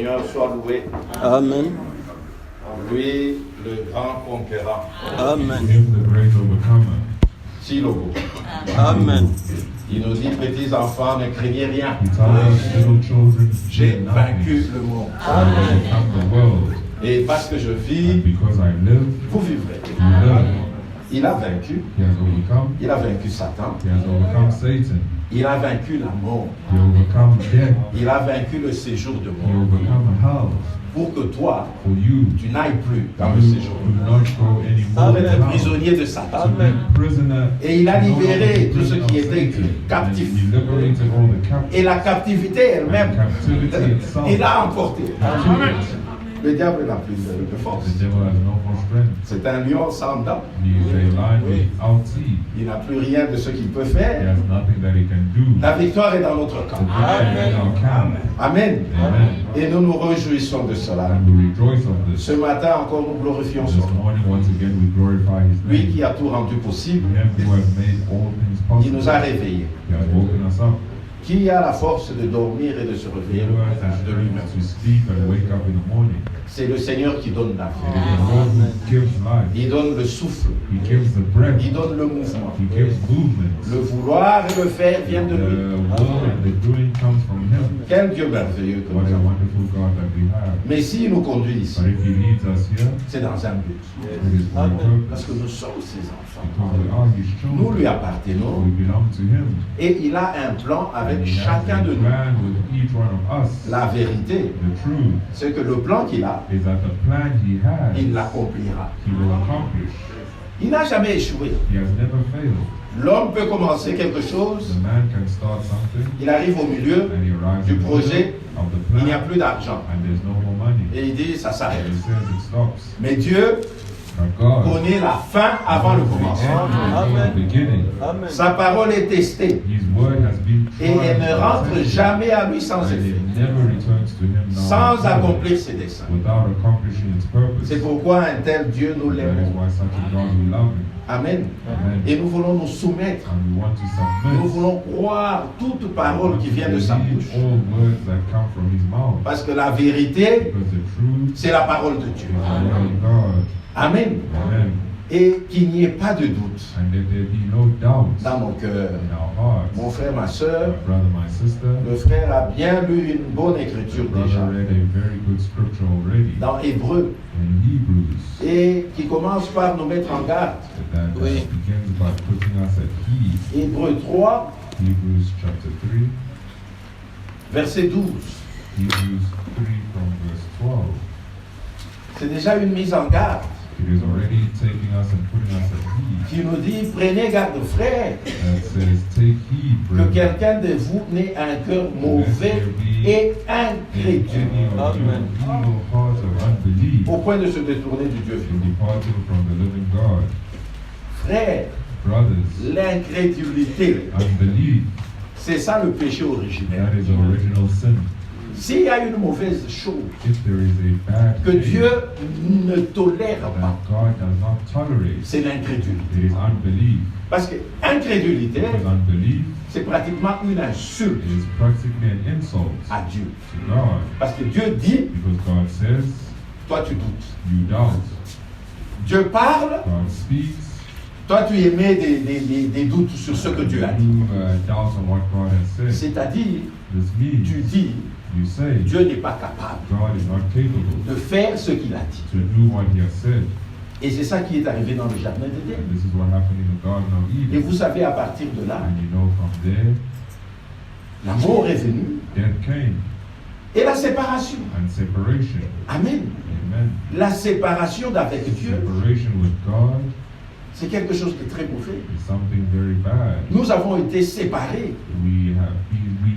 Seigneur soit loué. Amen. Lui, le grand conquérant. Amen. Him, the great overcomer. Silogo. Amen. Il nous dit, petits enfants, ne craignez rien. He tells us, little children, J'ai fear vaincu nothing. le monde. I overcome the world. Et parce que je And vis, because I live, vous vivrez. you live. Il a vaincu. He has overcome. Il a vaincu Satan. He has overcome Satan. Il a vaincu la mort. He overcome death. Il a vaincu le séjour de He mort. overcome hell. Pour que toi, For you, tu n'ailles plus dans le you séjour. do not go Tu anymore es in un hell. prisonnier de Satan. To be prisoner. Et il a no longer libéré be tous ceux prisoner qui of étaient Satan. captifs. And he liberated all the captives. Et la captivité elle-même, And captivity itself. il a emporté. Amen. Le diable n'a plus de force. The devil has no more strength. C'est un lion sans dents. He is a lion without teeth. Il n'a plus rien de ce qu'il peut He faire. has nothing that he can do. La victoire est dans notre The camp. victory is in our camp. Amen. Amen. Et nous nous réjouissons de cela. And we rejoice of this. Ce matin encore, nous glorifions This son nom. morning, once again, we glorify His Lui name. qui a tout rendu possible, Him who has made all things qui possible. nous a réveillés, He has woken us up. qui a la force de dormir et de se He réveiller who le has matin the de strength lui-même. to sleep and wake up in the morning. C'est le Seigneur qui donne la It vie. is the Lord who gives life. Il donne le souffle. He gives the breath. Il donne le mouvement. He gives movement. Le vouloir et le faire viennent de The lui. will and the doing comes from Him. Quel Dieu merveilleux que What nous a avons. wonderful God that we have. Mais s'il nous conduit ici, But if He leads us here, c'est dans un but. it is for a Parce que purpose. nous sommes ses enfants. Because we are His Nous lui children. appartenons. We belong to Him. Et il a un plan And avec He has chacun a de nous. plan with each one of us. La vérité, The truth c'est que le plan qu'il a, is that the plan He has, il l'accomplira. He will accomplish. Il n'a jamais échoué. He has never failed. L'homme peut commencer quelque chose, The man can start something, il arrive au milieu, and he arrives du in the projet, middle of the il n'y a plan, plus d'argent. and there's no more money. Et il dit, ça And s'arrête. he says it stops. Mais Dieu But God connaît la fin avant le knows the commencement. end before Amen. the beginning. Amen. Sa parole est testée His word has been et elle ne rentre tried, jamais à lui sans and effet, it never returns to him now sans accomplir ses desseins. without accomplishing its purpose. C'est pourquoi un tel Dieu, nous That is l'aimons. why such a God we love him. Amen. Amen. Et nous voulons nous soumettre. And we want to Nous submit. voulons croire toute parole qui vient de sa Believe bouche. all words that come from his mouth. Parce que la vérité, Because the truth c'est la parole de is Dieu. the word of God. Amen. Amen. Et qu'il n'y ait pas de doute And that there be no doubt dans nos cœurs. in our hearts. Mon frère, ma My soeur, brother, my sister, le frère a bien lu une bonne the écriture déjà brother read a very good scripture already dans Hébreu in Hebrews. et qui commence par nous mettre en garde. That Oui. begins by putting us at ease. Hébreu 3, Hebrews chapter 3. verset 12. Hebrews 3 from verse 12. C'est déjà une mise en garde It is already taking us and putting us at ease. qui nous dit, prenez garde frère, That says, take heed, que brethren, quelqu'un de vous n'ait un cœur mauvais et in incrédule, any of you Amen. evil heart of unbelief, au point de se détourner du Dieu in vivant. departing from the living God. Frère, Brothers, l'incrédulité, unbelief, c'est ça le péché originel. that is the original sin. S'il y a une mauvaise chose If there is a bad que thing Dieu ne tolère pas, that God does not tolerate, c'est l'incrédulité. it is unbelief. Parce que incrédulité, Because unbelief c'est pratiquement une insulte is practically an insult à Dieu. to God. Parce que Dieu dit, Because God says, toi tu doutes. you doubt. Dieu parle, God speaks, toi tu émets des doutes sur ce que Dieu a dit. you doubt on what God has said. C'est-à-dire, This means tu dis, you say Dieu n'est pas capable God is not capable de faire ce qu'il a dit. to do what he has said. Et c'est ça qui est arrivé dans le jardin d'Éden. And this is what happened in the Garden of Et Eden. vous savez, à partir de là, And you know from there, la mort est venue death came et la séparation. and separation. Amen. Amen. La séparation d'avec Dieu, Separation with God c'est quelque chose de très mauvais. is something very bad. Nous avons été séparés, We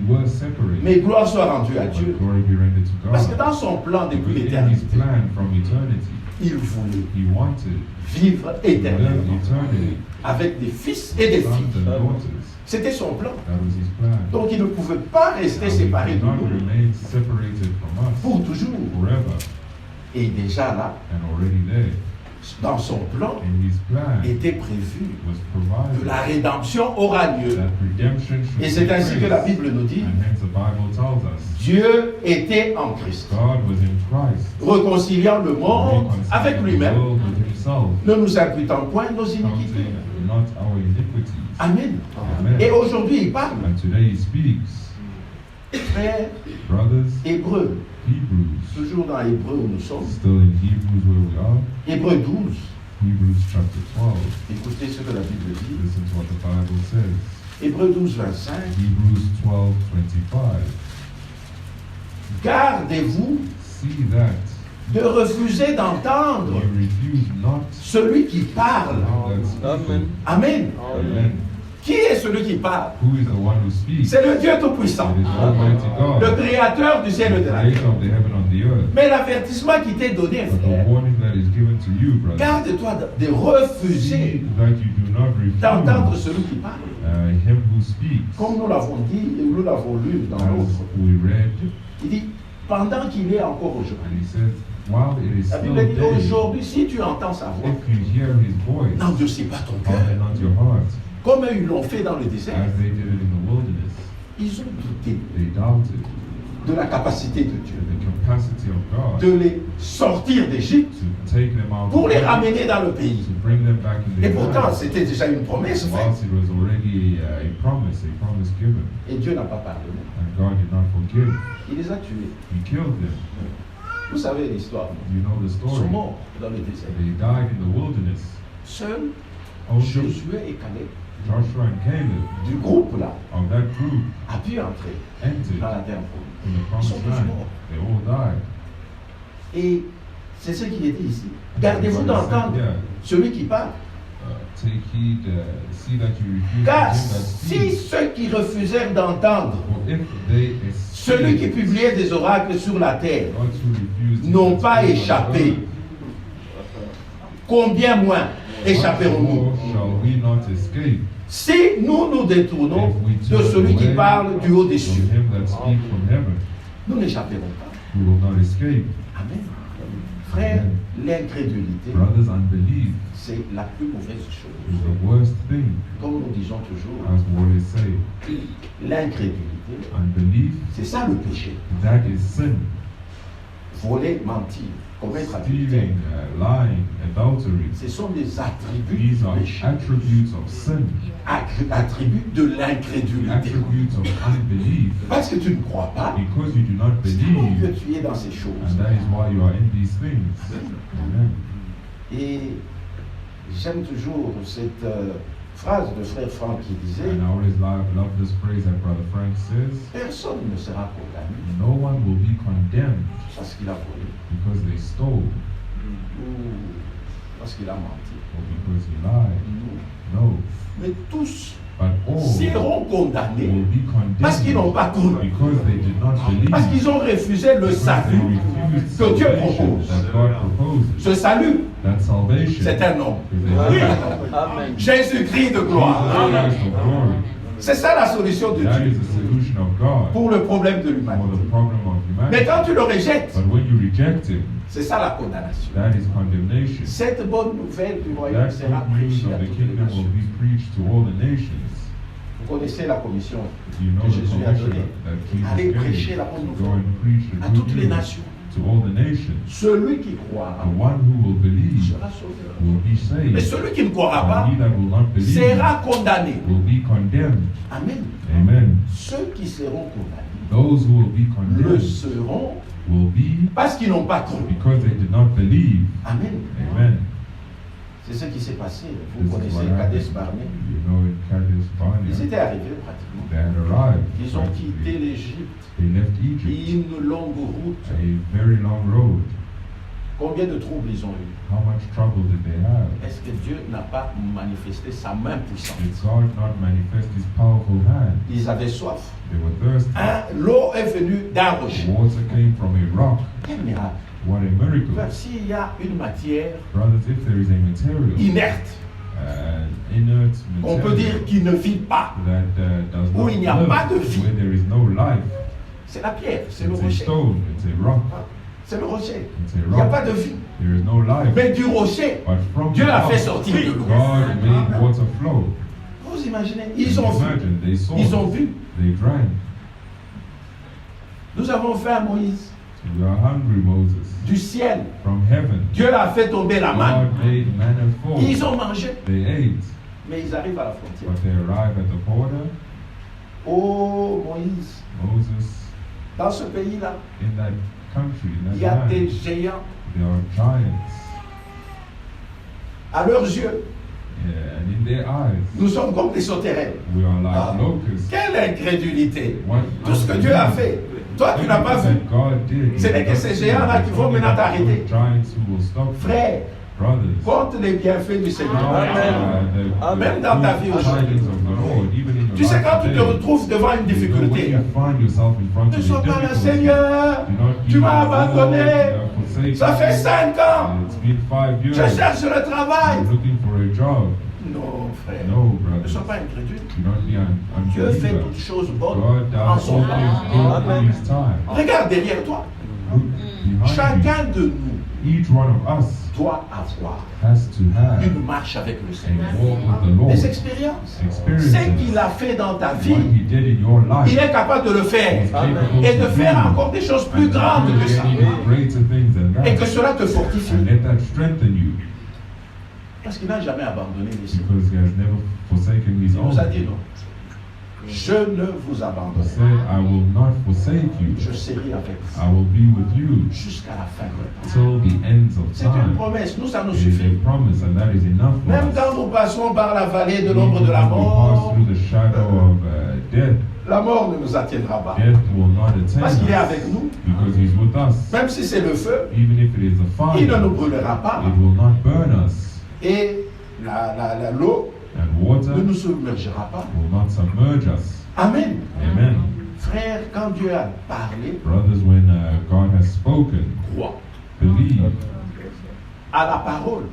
were separated. mais gloire soit rendue à But Dieu. glory be rendered to Parce que God. dans son plan depuis Because in his l'éternité, plan from eternity, il voulait he wanted vivre to live éternellement eternity, avec des fils et des sons filles. and daughters. C'était son plan. That was his plan. Donc il ne pouvait pas rester And séparé he de could not nous remain separated from us pour toujours. forever. Et déjà là, And already there, dans son plan, in His plan, était prévu was que la provided rédemption aura lieu. that redemption should Et c'est take ainsi que la place. Bible nous dit, And hence the Bible tells us Dieu était en Christ, God was in Christ, réconciliant le monde avec reconciling the lui-même, world with Himself, ne nous imputant point nos iniquités. counting not our iniquities. Amen. Amen. Et aujourd'hui, il parle, And today He speaks, frères brothers, hébreux, Hebrews, toujours dans Hébreux où nous sommes, still in Hebrews where we are, Hébreux 12, Hebrews chapter 12. écoutez ce que la Bible dit, Listen to what the Bible says. Hébreux 12, 25, Hebrews 12:25. gardez-vous See that de refuser d'entendre you refuse not celui qui parle. that speaketh. Amen. Amen. Amen. Qui est celui qui parle? Who is the one who speaks? C'est le Dieu Tout-Puissant, It is Almighty le God, créateur du ciel et de the la creator terre. of the heaven and the earth. Mais l'avertissement qui t'est donné, But the frère, warning that is given to you, brother, garde-toi de see refuser that you do not d'entendre refuse celui qui parle. him who speaks. Comme nous l'avons dit et nous l'avons lu dans As l'autre. we read, Il dit, pendant qu'il est encore aujourd'hui. and he says, while it is La still Bible dit, day, aujourd'hui, si tu entends sa voix, if you hear his voice, n'endurcis pas ton harden cœur. not your heart, Comme ils l'ont fait dans le désert, as they did it in the wilderness. ils ont douté They doubted de la capacité de Dieu the capacity of God de les sortir d'Égypte to take them out pour of les Egypt, ramener dans le pays. to bring them back in Et their pourtant, land. c'était déjà une promesse faite. Whilst it was already a promise given, Et Dieu n'a pas pardonné. and God did not forgive. Il les a tués. He killed them. Vous savez l'histoire. non? You know the Ils sont story. morts dans le désert. They died in the wilderness. Seuls Only Josué et Caleb, Joshua and Caleb du groupe là, of that group a pu entrer entered dans la terre promise. in the promised Ils sont tous land. morts. They all died. Et c'est ce qu'il est dit ici. And Gardez-vous God said, d'entendre yeah, celui qui parle. take heed, see that you refuse Car him that si speaks. ceux qui refusèrent d'entendre For if they celui qui escape, publiait des oracles sur la terre God who refused to n'ont pas speak on échappé, earth, combien moins much échapperons-nous? more shall we not escape Si nous nous détournons if we de turn celui qui away parle du haut des from cieux, him that speaks from heaven, nous n'échapperons pas. we will not escape. Amen. Frère, l'incrédulité, Brothers, unbelief c'est la plus mauvaise is chose. the worst thing, Comme nous disons toujours, as we always say. l'incrédulité, Unbelief, c'est ça le péché. that is sin. Voler, mentir, commettre adultère, Stealing, lying, adultery. ce sont des attributs These du are péché, attributes of sin, attributs de l'incrédulité. attributes of unbelief. Parce que tu ne crois pas, Because you do not c'est donc que believe, tu es dans ces choses. and that is why you are in these things. Amen. Et j'aime toujours cette phrase de frère Franck qui disait, And I always love this phrase that Brother Frank says, personne ne sera condamné no one will be condemned parce qu'il a volé because they stole ou parce qu'il a menti. or because he lied. Non. No, Mais tous but all seront condamnés will be parce qu'ils n'ont condemned pas cru, because they did not believe, parce qu'ils ont refusé le because they salut refused que Dieu salvation propose. that God proposes. Ce salut, That salvation c'est un nom. is a Oui. Amen. Jésus-Christ de gloire. Jesus Christ of glory. C'est ça la solution de That Dieu is the solution of God pour le problème de for l'humanité. the problem of Mais humanity. quand tu le rejettes, But when you reject Him, c'est ça la condamnation. that is condemnation. Cette bonne nouvelle du royaume That sera good news prêchée à of the toutes les kingdom will nations. be preached to all the nations. Vous connaissez la commission You know que the Jésus a commission donnée. that Allez Jesus prêcher gave la bonne to go nouvelle and preach the à good toutes les news nations. to all the nations. Celui qui croira The one who will believe sera sauvé. will be Mais saved. celui qui ne croira pas And he that will not believe sera condamné. will be condemned. Amen. Amen. Ceux qui seront condamnés Those who will be le condemned seront will be parce qu'ils n'ont pas cru. because they did not believe. Amen. Amen. C'est ce qui s'est passé. Vous This is connaissez what Kadesh happened. Barnea. You know, in Kadesh Ils Barnea, étaient arrivés pratiquement. they had arrived. Ils ont quitté l'Égypte. They left Egypt, Une longue route. a very long road. Combien de troubles ils ont eu? How much trouble did they have? Est-ce que Dieu n'a pas manifesté sa main puissante? Did God not manifest His powerful hand? Ils avaient soif. They were thirsty. L'eau est venue d'un rocher. Water came from a rock. Quel miracle! What a miracle. Frère, s'il y a une matière Brothers, if there is a material, inerte, inert on peut dire material qu'il ne vit pas, that does où not il n'y a pas de live, vie. where there is no life, c'est la pierre, c'est le it's a rocher. stone, it's a rock. C'est le rocher. It's a Il n'y a pas rock. de vie. There is no life. Mais du rocher, But from Dieu the a fait rock, sortir de l'eau. God made water flow. Vous imaginez, And ils ont vu. imagine, they saw, Ils ont vu. they drank. Nous avons fait à Moïse We are hungry, Moses. du ciel. From heaven, Dieu a fait tomber la manne. God made manna fall. Ils ont mangé. They ate, Mais ils arrivent à la frontière. but they arrive at the border. Oh Moïse, Moses, dans ce pays-là, in that country, in il that y a land, des géants. there are giants. À leurs yeux, Yeah, and in their eyes, nous sommes comme des sauterelles. we are like Ah, locusts. quelle incrédulité! What Tout ce que Dieu a fait, toi tu n'as pas vu. that God did, Ce n'est que ces géants-là qui vont maintenant t'arrêter. Giants who will stop you. Frère, Brothers, compte les bienfaits du Seigneur. Même dans ta vie aujourd'hui. Tu sais, quand tu te retrouves devant une difficulté, ne sois pas là, Seigneur, tu m'as abandonné. Ça fait 5 ans. Je cherche le travail. Non, frère, No, ne brother. sois pas incrédule. Do not be Dieu fait unbeliever. toutes choses bonnes God en does son all temps. things good in His time. Regarde derrière toi. Look behind Chacun de nous you. Each one of us doit avoir has to have une marche avec le Seigneur. a walk with the Lord. Des expériences. Experiences. Ce qu'il a fait dans ta What vie, He did in your life. il est capable de le faire. He's capable Et de to faire do. encore des choses plus And grandes to que do ça. even greater things than Et que that. cela te fortifie. And let that strengthen you. Parce qu'il n'a jamais abandonné les siens. Because He has never forsaken His Il own. nous a dit non. Je ne vous He abandonne said, pas. I will not forsake you. Je serai avec vous I will be with you jusqu'à la fin de temps. till the ends of C'est une time. promesse. Nous, ça nous It is suffit. a promise, and that is enough for Même us. quand nous passons par la vallée de l'ombre Even de la when we pass mort, through the shadow of death, la mort ne nous atteindra pas. death will not attain Parce qu'il est us avec nous. because He's with us. Même si c'est le feu, Even if it is a il ne fire, nous brûlera pas. it will not burn us, Et l'eau and water ne nous submergera pas. will not submerge us. Amen. Amen. Frère, quand Dieu a parlé, Brothers, when God has spoken, crois believe à la parole.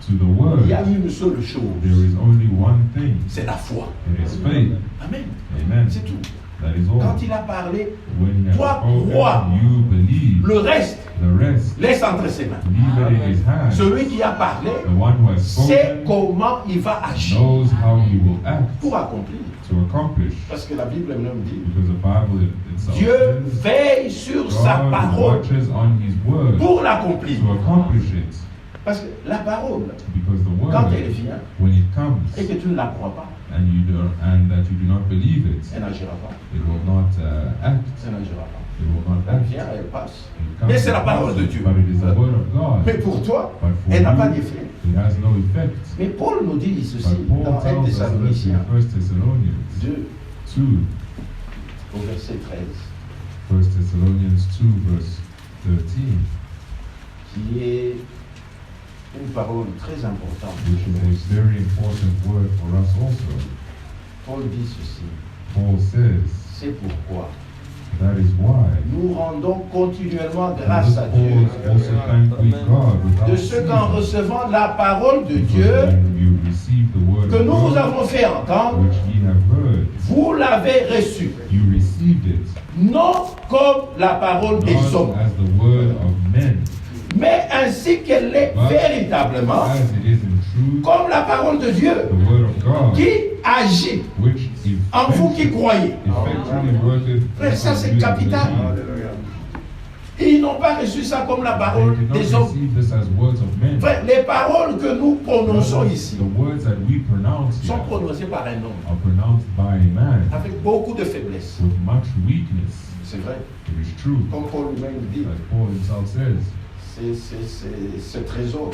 to the word. Il y a une seule chose, There is only one thing. c'est la foi. It is faith. Amen. Amen. C'est tout. That is all. Quand il a parlé, When He has toi, crois. spoken, you believe. le reste, The rest, laisse entre ses mains. leave it in His hands. Celui qui a parlé The one who has sait spoken comment il va agir knows how He will act pour accomplir. to accomplish. Parce que la Bible elle-même dit, Because the Bible itself Dieu says veille sur sa God parole watches on His word pour l'accomplir. to accomplish it. Parce que la parole, Because the word, quand elle vient when it comes et que tu ne la crois pas, and that you do not believe it, elle n'agira pas. it will not act. Elle n'agira pas. It will not Elle act. vient, elle passe. It comes Mais c'est la to parole pass, de Dieu. But it is the word of God. Mais pour toi, But for elle n'a pas you, d'effet. it has no effect. Mais Paul nous dit ceci But Paul dans 1 tells us this in Thessaloniciens 1 Thessalonians 2 2, au verset 13, 1 Thessalonians 2 verse 13, qui est une parole très importante. which is a very important word for us also. Paul dit ceci, Paul says, c'est pourquoi that is why nous rendons continuellement let grâce us à Dieu also thank we God without de ce qu'en ceasing, recevant la parole de because Dieu when you receive the word que of nous vous God, avons fait entendre, which ye have heard, vous l'avez reçu, you received it, non comme la parole des not hommes, as the word of men, mais ainsi qu'elle est but véritablement, as it is in truth, comme la parole de Dieu the word of God, qui agit which en vous qui croyez. effectively worketh. Frère, ça c'est capital. Ils n'ont pas reçu ça comme la They parole did not des hommes. receive this as words of men. Frère, les paroles que nous prononçons ici The words that we pronounce here sont prononcées par un homme are pronounced by a man avec beaucoup de faiblesse. with much weakness. C'est vrai. It is true. Comme Paul lui-même dit, As Paul himself says, ce trésor,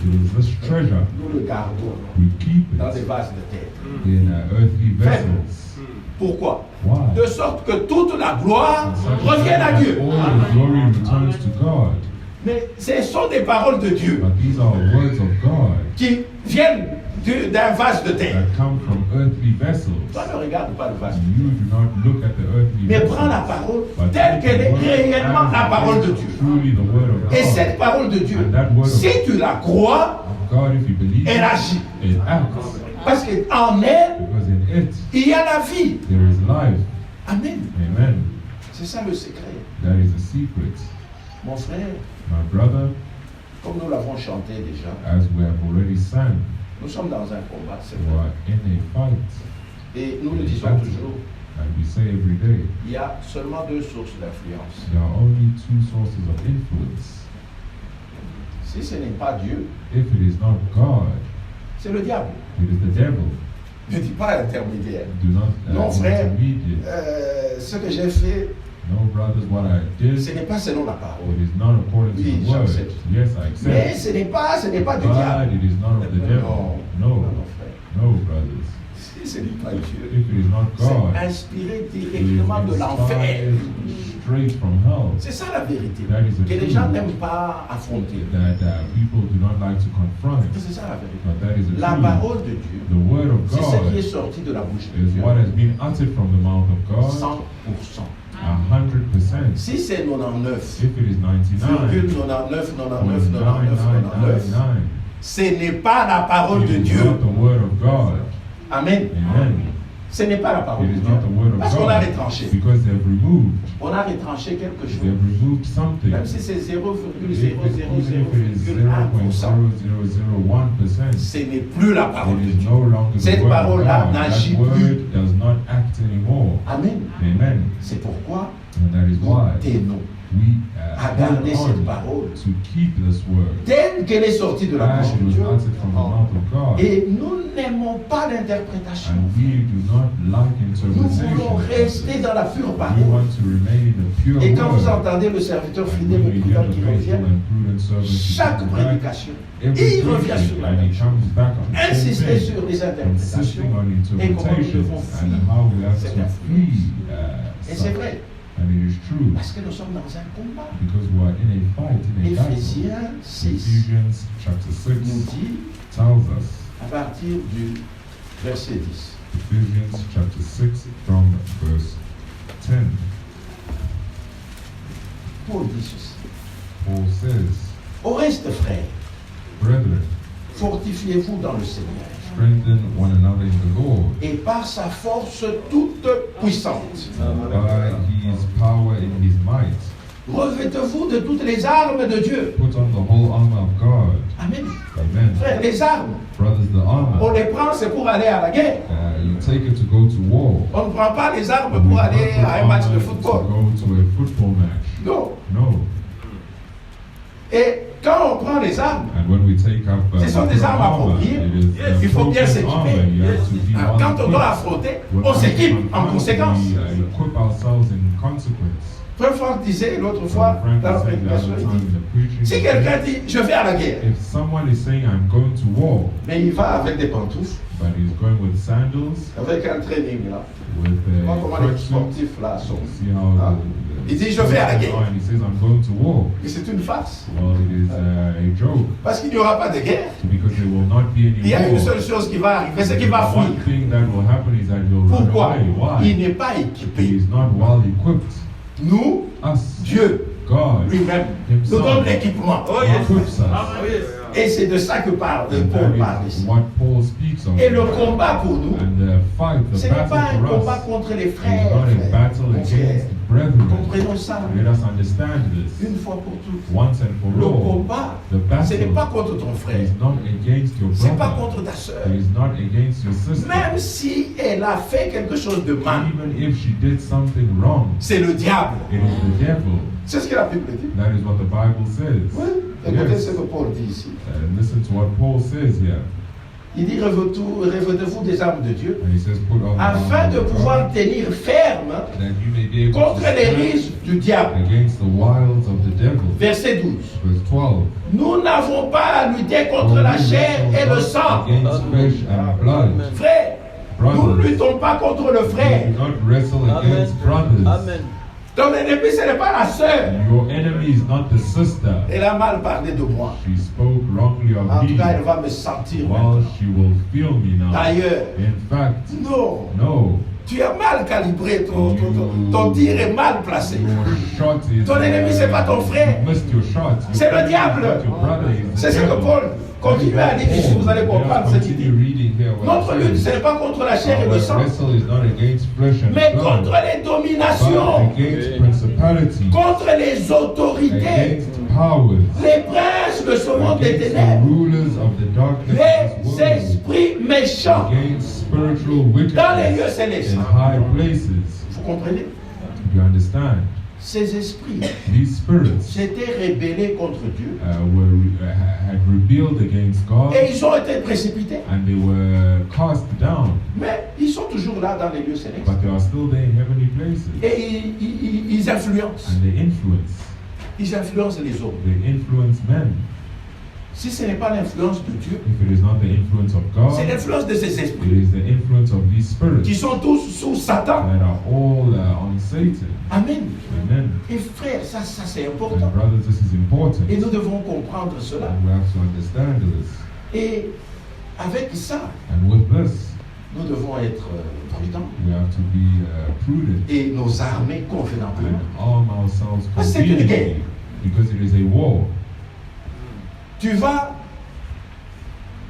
it is this treasure nous le gardons we keep dans des it vases de terre. in earthly vessels. Pourquoi? Why? De sorte que toute la gloire Such revienne à that Dieu. all the glory returns to God. Mais ce sont des paroles de Dieu But these are words of God qui viennent d'un vase de terre. that come from earthly vessels. Toi ne regarde pas le vase. You do not look at the earthly Mais vessels. prends la parole But telle take qu'elle the est word réellement as la it parole is de Dieu. Truly the word of Et God. cette parole de Dieu, And that word of si tu la crois, God, if you believe elle agit. it acts. Parce qu'en elle, Because in it, il y a la vie. there is life. Amen. Amen. C'est ça le secret. That is the secret. Mon frère, My brother, comme nous l'avons chanté déjà, as we have already sang, nous sommes dans un combat, c'est we vrai. are in a fight. Et nous le disons toujours, And we say every day, il y a seulement deux sources d'influence. there are only two sources of influence. Si ce n'est pas Dieu, If it is not God, c'est le diable. it is the devil. Ne dis pas intermédiaire. Do not Non, frère. intermediate. Ce que j'ai fait, No, brothers, what I did, ce n'est pas selon la it parole. is not according to Oui, the word. j'accepte. Yes, I Mais accept. ce n'est pas du But diable. it is not of the devil. Non, No, frère. no, brothers. Si ce n'est pas Dieu, If it is not God, c'est inspiré it is directement de l'enfer. inspired straight from hell. C'est ça la vérité. That is the Que les truth. gens n'aiment pas affronter. That people do not like to confront. C'est ça la vérité. But that is the La truth. parole de Dieu, The word of c'est ce qui est God sorti de la bouche de is Dieu. what has been uttered from the mouth of God 100%. 100%. Si c'est 99, If it is 99, virgule 99, 99, 99, 99, 99, ce n'est pas la parole it de is Dieu. not the word of God. Amen. Amen. Ce n'est pas la parole It de is Dieu. not the word of Parce qu'on a God. retranché. Because they have removed. On a retranché quelque They chose. have removed something. Même si c'est Even if it is 0,0001%, 0.0001%, ce n'est plus la parole it de is Dieu. no longer the Cette word of parole-là God. n'agit That plus. word does not act anymore. Amen. Amen. C'est pourquoi And that is why nous tenons we à hold garder cette on parole to keep this word. telle qu'elle est sortie de la As bouche it de was Dieu. uttered from the mouth of God. Et nous n'aimons pas l'interprétation. And we do not like Nous voulons interpretation. rester dans la pure We parole. want to remain in the pure Et quand vous word. entendez le serviteur And fidèle when et we hear prudent the qui faithful revient, and prudent servant who chaque comes back, prédication, every il revient preaching, sur la and même he chose. comes back on the same Insister thing, sur les interprétations insisting on et comment nous interpretations devons and fuir how we have cette to influence. flee Et c'est such. vrai, And it is true parce que nous sommes dans un combat. because we are in a fight, in a battle. Éphésiens 6 Ephesians chapter 6 nous dit, tells us, à partir du verset 10, Ephesians chapter 6 from verse 10, Paul dit ceci. Paul says, Au reste, frères, Brethren, fortifiez-vous dans le Seigneur strengthen one another in the Lord et par sa force toute puissante. by his power in his might. Revêtez-vous de toutes les armes de Dieu. Put on the whole armor of God. Amen. Amen. Frères, les armes, Brothers, the on armor, les prend, c'est pour aller à la guerre. you take it to go to war. On ne prend pas les armes We pour don't aller put à un match de armor football. to go to a football match. Non. No. Et quand on prend les armes, And when we take up Ce sont des armes appropriées. it is Il faut bien appropriate armor. s'équiper. You have to be well Quand on doit equipped. affronter, When on we s'équipe en confront, conséquence. we equip ourselves in consequence. Frère Franck disait l'autre fois Frank dans la was saying the prédication, other il time dit, in the preaching, si quelqu'un dit je vais à la guerre, if someone is saying I'm going to war, mais il va avec des pantoufles, but he's going with sandals, avec un training là, with moi a comment les tracksuit, sportifs là sont. see how Ah. Il dit, je vais à la guerre. And he says I'm going to war. Mais c'est une farce. Well, it is a joke Parce qu'il n'y aura pas de guerre. because there will not be any Il y a war. une seule chose qui va arriver, c'est qu'il va One fuir. thing that will happen is that he'll run Pourquoi? away. Il Why? n'est pas He équipé. is not well equipped. Nous, Us, Dieu God, lui-même, nous Himself, donne l'équipement. equips us. Et c'est de ça que parle, And Paul parle that is ici. what Paul speaks of. Et le combat pour nous, And the fight, ce the n'est pas un battle for combat us contre les is frères. not a frères. battle Mon frère, against brethren. comprenons ça Let us understand this une fois pour toutes. once and for Le all. combat, The ce n'est pas battle contre ton frère, is not against your ce n'est pas brother. contre ta soeur. It is not against your sister. Même si elle a fait quelque chose de mal, Even if she did something wrong, c'est le diable. it is the devil. C'est ce que la Bible dit. That is what the Bible says. Oui. Écoutez Yes. ce que Paul dit ici. And listen to what Paul says here. Il dit revêtez-vous des armes de Dieu And he says, put on the afin armor de of pouvoir God, tenir ferme that you may be able contre to les stand rises du diable. against the wiles of the devil. Verset 12. Verse 12. Nous n'avons pas à lutter contre For la we chair wrestle et le not sang. against flesh and blood. Frère, nous ne luttons pas contre le We frère. do not wrestle against brothers. Amen. Ton ennemi, ce n'est pas la sœur. Your enemy is not the sister. Elle a mal parlé de moi. She spoke wrongly En of tout me. cas, elle va me sentir Well, maintenant. she will feel me now. D'ailleurs, In fact, non. no. Tu as mal calibré, ton tir est mal placé. Your shot is. Ton ennemi, c'est pas ton frère. You missed your shot. Your C'est le enemy is diable. not your brother, he's the C'est ce que devil. Paul continue à dire ici, vous allez Let us comprendre ce qu'il continue dit. reading here what Notre it lutte, ce says. n'est pas contre la chair et Our le sang, wrestle is not against flesh and mais blood, contre les but dominations. against principalities principalities, contre les autorités, against powers, les princes de ce monde des against the ténèbres, rulers of the darkness of les this world, esprits méchants against spiritual dans les lieux wickedness célestes. in high places. Vous comprenez? You understand? Ces esprits These spirits s'étaient rébellés contre Dieu had rebelled against God, et ils ont été précipités. and they were cast down, Mais ils sont toujours là dans les lieux célestes. but they are still there in heavenly places, Et ils influencent. and they influence. Ils influencent les autres. They influence men. Si ce n'est pas l'influence de Dieu, If it is not the influence of God, c'est l'influence de ces it esprits is the influence of these spirits qui sont tous sous Satan. that are all on Satan. Amen. Amen. Et frère, ça c'est And important. brothers, this is important. Et nous devons comprendre cela. And we have to understand this. Et avec ça, And with this, nous devons être prudents. we have to be prudent Et nos armées convenablement. and arm ourselves Parce que c'est une guerre. conveniently, because it is a war. Tu vas,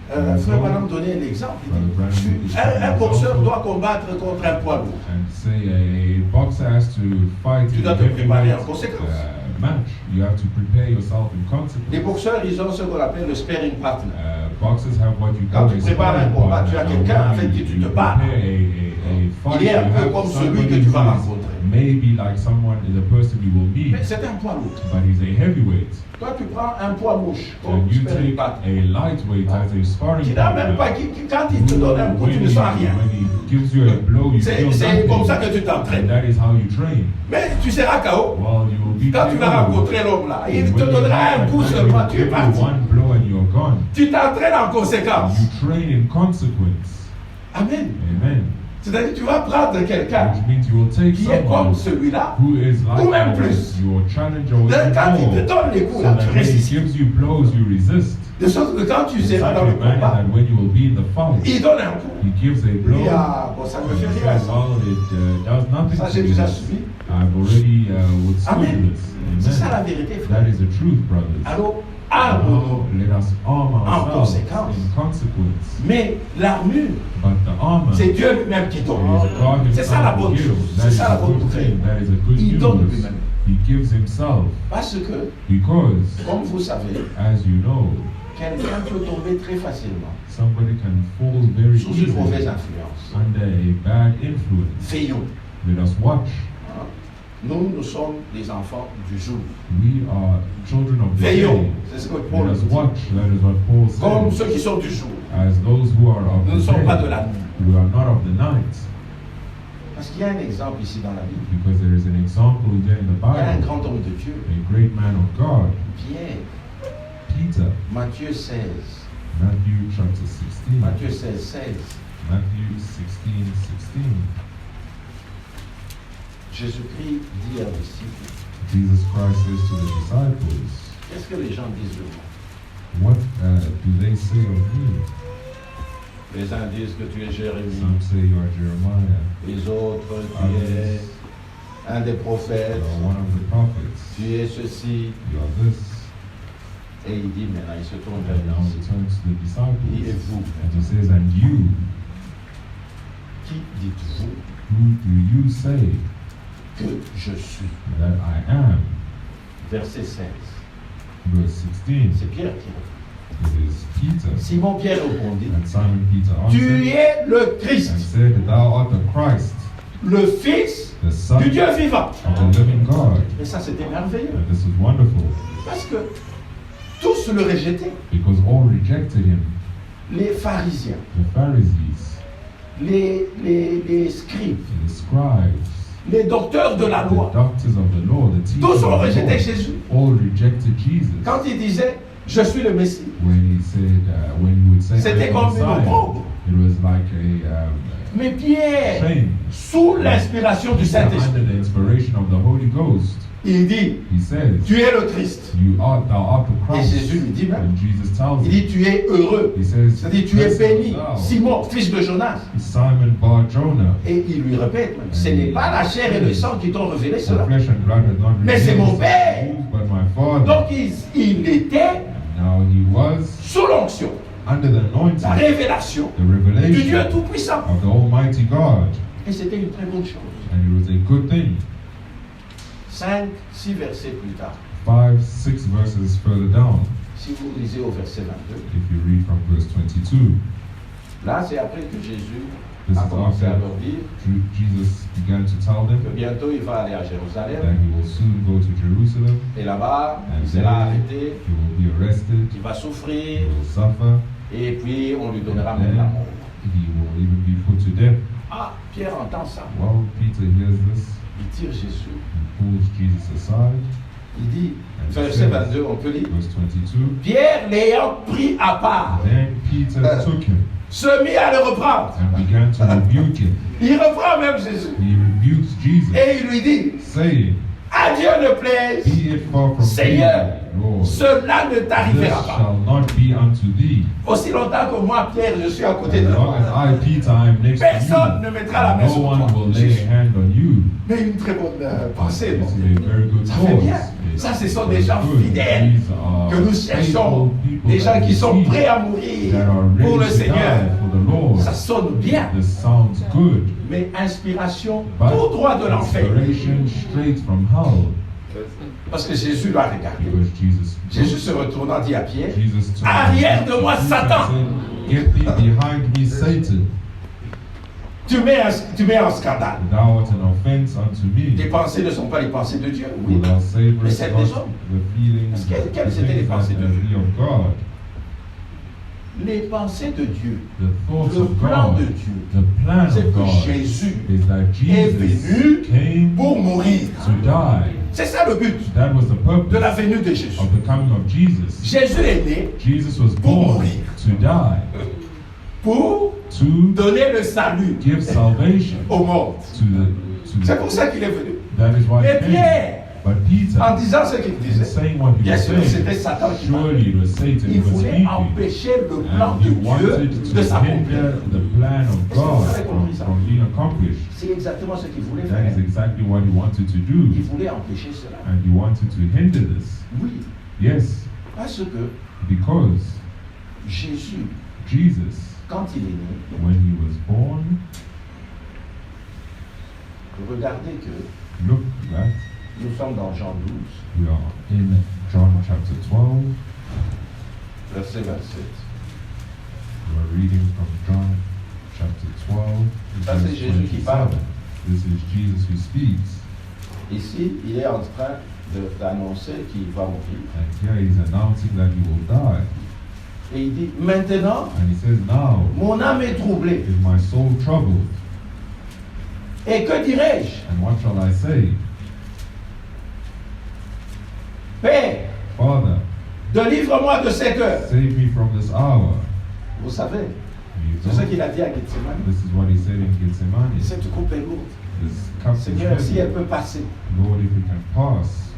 frère Branham donnait l'exemple. Un boxeur doit combattre contre un poids lourd. And say a boxer has to fight Tu in dois a te préparer en heavyweight conséquence. match. You have to prepare yourself in Les consequence. boxeurs, ils ont ce qu'on appelle le sparring partner. Boxers have what you Quand call tu a prépares un sparring combat, tu as partner. quelqu'un When avec qui tu you te bats. prepare a fight, Il est un you peu have comme celui somebody que tu vas who is rencontrer. maybe like someone is a person you will meet, Mais c'est un poids lourd. but he's a heavyweight. Toi, tu prends un poids mouche comme And you sparring take partner. a lightweight as a sparring Qui n'a même pas, partner. quand il te donne un coup, tu ne sens rien. When he gives you a blow, you feel C'est comme ça nothing. que tu t'entraînes. And that is how you train. Mais tu seras KO. Well, you will be Quand tu vas KO. rencontrer l'homme là, il When te you donnera have un that coup man, seulement, he tu will es give you parti. one blow and you're gone. Tu t'entraînes en conséquence. You train in consequence. Amen. Amen. C'est-à-dire tu vas prendre quelqu'un Which means you will take qui est comme someone celui-là, who is like ou même yours, plus. your challenger or even Quand il te more. donne les coups So là, that tu when he résistes. gives you blows, you resist. De sorte que quand tu In seras such dans a le manner combat, that when you will be in the fight, il donne un coup. he gives a Il blow. dit, ah, bon, ça ne me fait and rien. says, well, it does nothing Ça, to j'ai me. déjà subi. I've already withstood Amen. this. C'est ça la Amen. vérité, frère. That is the truth, brothers. Alors, Now, arme-nous. let us arm ourselves conséquence. in consequence. Mais l'armure, But the armor c'est Dieu lui-même qui is donne. God C'est ça la himself bonne who gives. chose. That C'est is ça a la bonne good nouvelle. thing. That is a good Il donne news. lui-même. He gives himself. Parce que, Because, comme vous savez, as you know, quelqu'un peut tomber très facilement somebody can fall very sous une mauvaise easily influence. under a bad influence. Veillons. Let us watch. Nous sommes des enfants du jour. We are children of the Veillons. day. C'est ce que Paul Let us dit. watch. That is what Paul Comme says. ceux qui sont du jour. As those who are of Nous ne the sommes pas de day, la nuit. we are not of the night. Parce qu'il y a un exemple ici dans la Bible. Because there is an example there in the Il y a un Bible. grand homme de Dieu, A great man of God, Pierre, Peter, Matthieu 16. Matthew chapter 16. Matthieu 16, 16. Matthew 16:16. Jésus-Christ dit aux disciples, Jesus Christ says to the disciples, qu'est-ce que les gens disent de moi? what do they say of me? Les uns disent que tu es Jérémie, Some say you are Jeremiah, les autres tu es un des you prophètes, are one of the prophets, tu es ceci. you are this. Et il dit maintenant, il se tourne vers And now les he disciples. turns to the Il dit, et disciples vous, and he says, and you, qui dites-vous who do you say que je suis? that I am? Verset 16. Verse 16. C'est Pierre qui répond. It is Peter. Simon Pierre répondit, And Simon Peter tu answered es le Christ, and said, thou art the Christ, le Fils the Son du Dieu vivant. of the living God. Et ça, c'était merveilleux. And this is wonderful, Parce que tous le rejetaient. because all rejected him. Les pharisiens, The Pharisees, les scribes, the scribes, les docteurs de la the loi, doctors of the law, the teachers tous ont of the rejeté law, Jésus. all rejected Jesus. Quand il disait, je suis le Messie, When he said, when he would say, c'était "I am comme une Messiah," opprobre. it was like a Mais Pierre, shame. sous l'inspiration du Saint-Esprit, Under the inspiration of the Holy Ghost, il dit, he says, tu es le Christ. thou art the Et Christ. Jésus lui dit même, And Jesus tells il him, dit, tu es heureux. he says, C'est-à-dire, tu es "Blessed béni, art thou, Simon, fils de Jonas. Simon Bar Jonah, Et il lui répète, même, ce n'est pas la chair et le sang qui t'ont révélé for cela. flesh and blood has not Mais c'est revealed mon this Père. to you, but my Father." Donc il était Now he was sous l'onction, under the anointing, la révélation the du Dieu revelation Tout-Puissant. of the Almighty God, Et c'était une très bonne chose. and it was a good thing. 5, 6 versets plus tard. 5, 6 verses further down, Si vous lisez au verset 22, if you read from verse 22, là c'est après que Jésus this a is commencé à after leur dire Jesus began to tell them que bientôt il va aller à that Jérusalem he will soon go to Jerusalem, et là-bas and il sera there arrêté, he will be arrested, il va he souffrir will suffer, et puis on lui and donnera même la then mort. he will even be put to death. Ah, Pierre entend ça. Well, Peter hears this, Il tire Jésus. he pulls Jesus aside, Il dit, and verset 22, on peut lire. verse 22, Pierre l'ayant pris à part, then Peter took him se mit à le reprendre. and began to rebuke him. Il reprend même Jésus. He rebukes Jesus, Et il lui dit, saying, à Dieu ne plaise, be it far from Seigneur, thee, Lord, cela ne this t'arrivera pas. shall not be unto thee. Aussi longtemps que moi, Pierre, je suis à côté de As long toi, as I, Peter, I am next personne to ne mettra la main you, no sur one toi. will lay a hand on you. Mais une très bonne pensée. This bon. is a very good Ça fait cause. bien. It's Ça, ce sont very des gens good. fidèles These are que nous cherchons, faithful people des gens that qui we sont seek, prêts à mourir that are pour le ready to die Seigneur. for the Lord. Ça sonne bien, This sounds good, mais inspiration but tout droit de l'enfer. inspiration straight from hell. Parce que Jésus l'a regardé. Because Jésus se retournant dit à Pierre, Jesus told arrière de moi, Jesus Satan. said, get thee behind me, Satan. tu mets en scandale. Thou art an offense unto me. Tes pensées ne sont pas les pensées de Dieu. Oui. Thou savorest Mais celles des not hommes. the feelings, Parce the quelles étaient les things pensées that de Dieu? be of God. Les pensées de Dieu, The thoughts le of plan God, de Dieu, the plan c'est of que God Jésus is that est Jesus venu came pour mourir. to die. C'est ça le but That was the de la purpose venue de Jésus. of the coming of Jesus. Jésus est né Jesus was Pour born mourir. to die, pour to donner le salut give salvation au monde. C'est pour ça qu'il est venu. That is why Mais he came. Pierre, But Peter, en disant ce qu'il in disait, saying what he bien was sûr, saying, c'était Satan qui parlait. surely it was Satan Il who was voulait speaking. empêcher le plan And de he wanted Dieu to de s'accomplir. hinder the plan of Est-ce que vous God avez compris ça? from being accomplished. C'est exactement ce qu'il voulait That faire. is exactly what he wanted to do. Il voulait empêcher cela. And he wanted to hinder this. Oui, Yes, parce que because Jésus, Jesus, quand il est né, when he was born, regardez que look that nous sommes dans Jean 12, we are in John chapter 12. verset 27. We are reading from John chapter 12. Ça, c'est verse Jésus qui parle. 27. This is Jesus who speaks. Ici, il est en train d'annoncer qu'il va mourir. And here he's announcing that he will die. Et il dit, maintenant, And he says, now mon âme est troublée. is my soul troubled. Et que dirais-je? And what shall I say? Père, Father, délivre-moi de cette heure. save me from this hour. Vous savez, You c'est ce know, qu'il a dit à Gethsemane. this is what he said in Gethsemane. Cette coupe est lourde. This cup is Seigneur, si elle heavy. peut passer. Lord, if it can pass.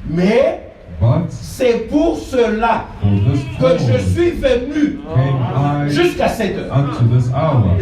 Mais But c'est pour cela for this que je cause suis venu came I jusqu'à cette heure. unto this hour.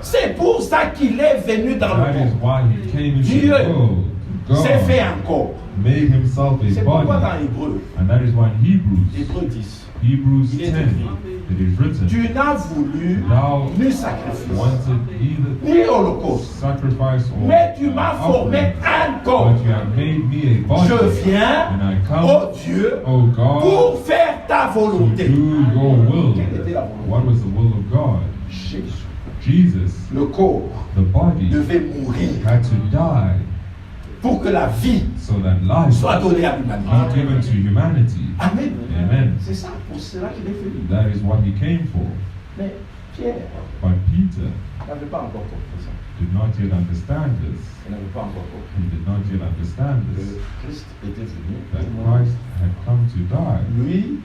C'est pour ça qu'il est venu dans le That is monde. why he came into Dieu the world. s'est fait God un corps. made himself C'est a pourquoi dans body. Hébreu, And that is why in Hebrews Hébreu 10, Hebrews Il est 10, écrit, it is written, tu n'as voulu thou ni sacrifice, wanted neither ni holocauste, sacrifice or mais tu m'as formé offering, un corps. but you have made me a body. Je viens, And I come, oh Dieu, O God, pour faire ta to volonté. do your will. Quelle était la volonté? What was the will of God? Jésus. Jesus, Le corps the body, devait mourir had to die pour que la vie so that life soit donnée à be l'humanité. given to humanity. Amen. Amen. C'est ça, pour cela qu'il est venu. That is what he came for. Mais Pierre But Peter n'avait pas encore compris ça. did not yet understand this. Il n'avait pas encore compris He did not yet understand que this. Christ était venu That pour mourir. Christ had come to die. Lui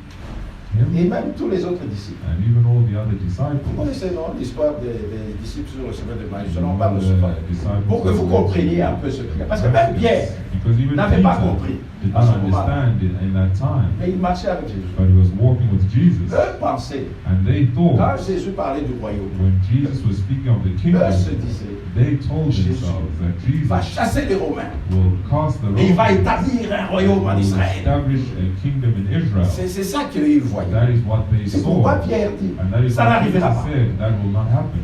Him et même tous les autres disciples. and even all the other Vous disciples. connaissez non, l'histoire des disciples sur le chemin de Maïs. Je n'en All parle the pas. disciples Pour que vous compreniez un peu ce qu'il y a. Parce que même Pierre because even n'avait pas Peter compris did à not ce moment. understand it in that time. Mais il marchait avec Jésus. But he was walking with Jesus. Eux pensaient, And they quand thought, Jésus parlait du royaume, when Jesus was speaking of the kingdom, eux se disaient, they told Jésus themselves that il va Jesus chasser les Romains will cast the et il va Romans, établir un royaume en will Israël. establish a kingdom in Israel. C'est ça qu'ils voyaient. That is what they C'est saw. pourquoi Pierre dit, And that is ça what n'arrivera Jesus pas. said, that will not happen.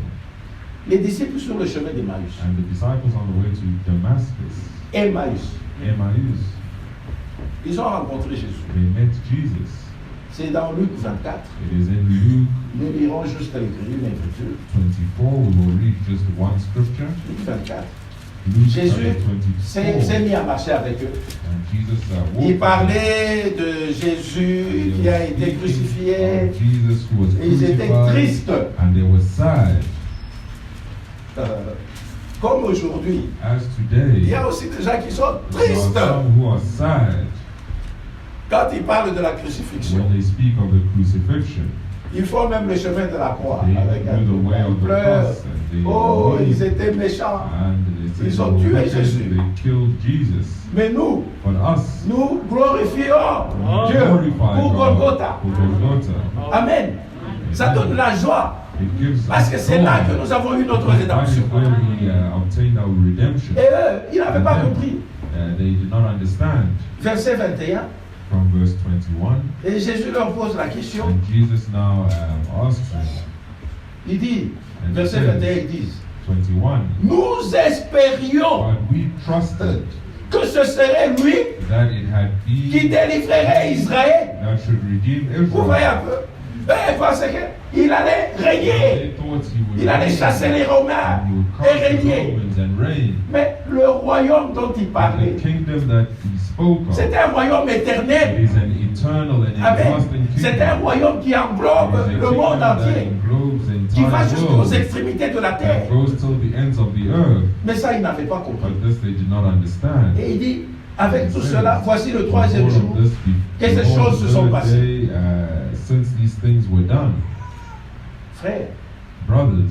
Les disciples sur le chemin d'Emmaüs. And the disciples on the way to Damascus, Emmaüs, Emmaus. Ils ont rencontré Jésus. They met Jesus. C'est dans Luc 24. It is in Luke Nous lirons juste une écriture. 24. We will read just one scripture. Luc 24. Luke Jésus s'est 24. mis à marcher avec eux. And Jesus walked Il parlait de Jésus qui a été crucifié. Jesus who was Et ils étaient crucified, tristes. and they were sad. Comme aujourd'hui. As Il y today, a aussi des gens qui sont there are tristes some who are sad quand ils parlent de la crucifixion. when they speak of the crucifixion. Ils font même le chemin de la croix They avec un do the way ils of the pleurent. cross, and they Oh, weep, ils étaient méchants. and they say Ils they ont were tué wicked, Jésus. they killed Jesus. Mais nous, But us, nous glorifions we Dieu glorify pour God Golgotha. for Golgotha. Amen. Ça donne la joie. It gives Parce us que c'est joy. là que nous avons eu notre That is rédemption. where we obtained our redemption. Et eux, ils n'avaient pas compris. They did not understand. Verset 21. From verse 21, Et Jésus leur pose la question. and Jesus now asks them, Il dit, and verset says, 21, ils disent, 21, nous espérions but we trusted que ce serait lui that it had qui been délivrerait Israël. that should redeem Vous voyez un Israel. peu? Eux, ils pensaient qu'il allait régner. They thought he would Il allait reign, chasser les Romains and he would et conquer the régner. Romans and reign. Mais le royaume dont il But parlait, the kingdom that he spoke of, c'était un royaume it éternel. is an eternal and Amen. everlasting C'est un kingdom. royaume qui It englobe is a le kingdom monde that entier, englobes the qui va entire jusqu'aux world, extrémités de la that terre. goes till the ends of the earth. Mais ça, ils n'avaient pas compris. But this they did not understand. Et il dit, avec It tout says, cela, voici le "For troisième all of jour this que ces behold, choses se the sont third passées. day, since these things were done." Frère, Brothers,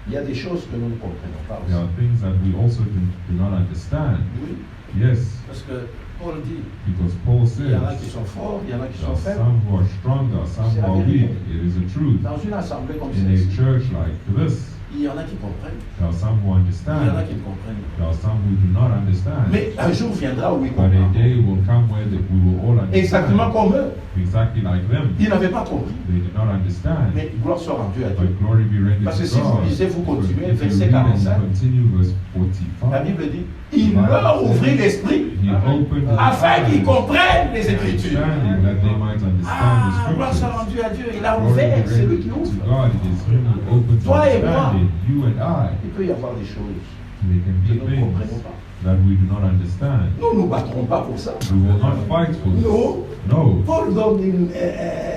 il y a des choses que nous ne comprenons pas there are aussi. things that we also do not understand. Oui, Yes, parce que Paul dit, because Paul il y en a qui says, sont forts, il y en a qui there sont are faibles. some who are stronger, some C'est who la are vérité. weak. It is the truth. Dans une assemblée comme In a celle-ci, church like this, il y en a qui comprennent, there are some who il y en a understand, qui ne comprennent pas. there are some who do not understand. Mais un jour viendra où ils But a comprendront. day will come where we will all Exactement understand. comme eux. Exactly like them. Ils n'avaient pas compris. They did not understand. Mais gloire soit rendue à Dieu. But glory be rendered Parce que to si vous God. lisez, vous Because continuez, if you verset read and 45, continue verse la 45, Bible dit, il leur ouvrit l'esprit he opened his afin qu'ils eyes, comprennent les Écritures. understanding that they might understand Ah, gloire the soit scriptures. rendue à Dieu. Il a Glory ouvert, be c'est lui qui rendered to ouvre. God. It is him who opens Toi et moi. understanding. You and I. Il peut y avoir des choses There can que be nous ne comprenons things pas. that we do not understand. Nous ne nous battrons pas pour ça. We will not fight for this. Non. No. Paul donne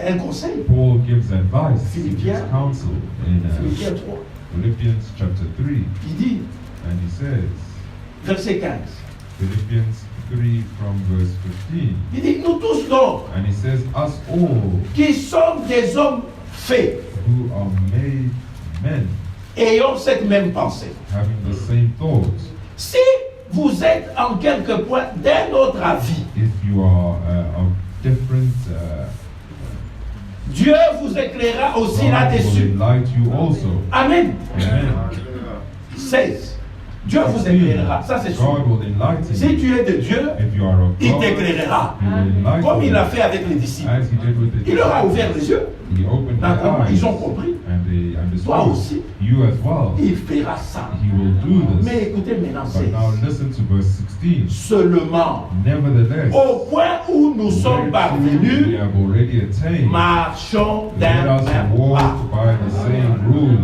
un conseil. Paul gives advice, he gives Philippiens. counsel in Philippiens 3. Philippians chapter 3, Il dit, and he says, verset 15, Philippians 3 from verse 15, il dit, nous tous donc, and he says, us all qui sommes des hommes faits, who are made men, ayons cette même pensée. having the same thoughts. Si vous êtes en quelque point d'un autre avis, If you are of different, Dieu vous éclairera aussi God will là-dessus. enlighten you also. Amen. Amen. 16. Dieu vous éclairera. Ça, c'est sûr. God will enlighten Si you. tu es de Dieu, If you are of il God, t'éclairera. He will enlighten Comme il l'a you. fait avec les disciples. As he did with the Il leur a ouvert les disciples. yeux. He opened their Maintenant, eyes, ils ont compris. and they Toi understood. aussi. You as well. Il fera ça. He will do this. Mais écoutez maintenant, But now 16. listen to verse 16. Seulement, Nevertheless, au point où nous sommes we parvenus, have already attained. marchons Let d'un us même walk pas. by the same rule.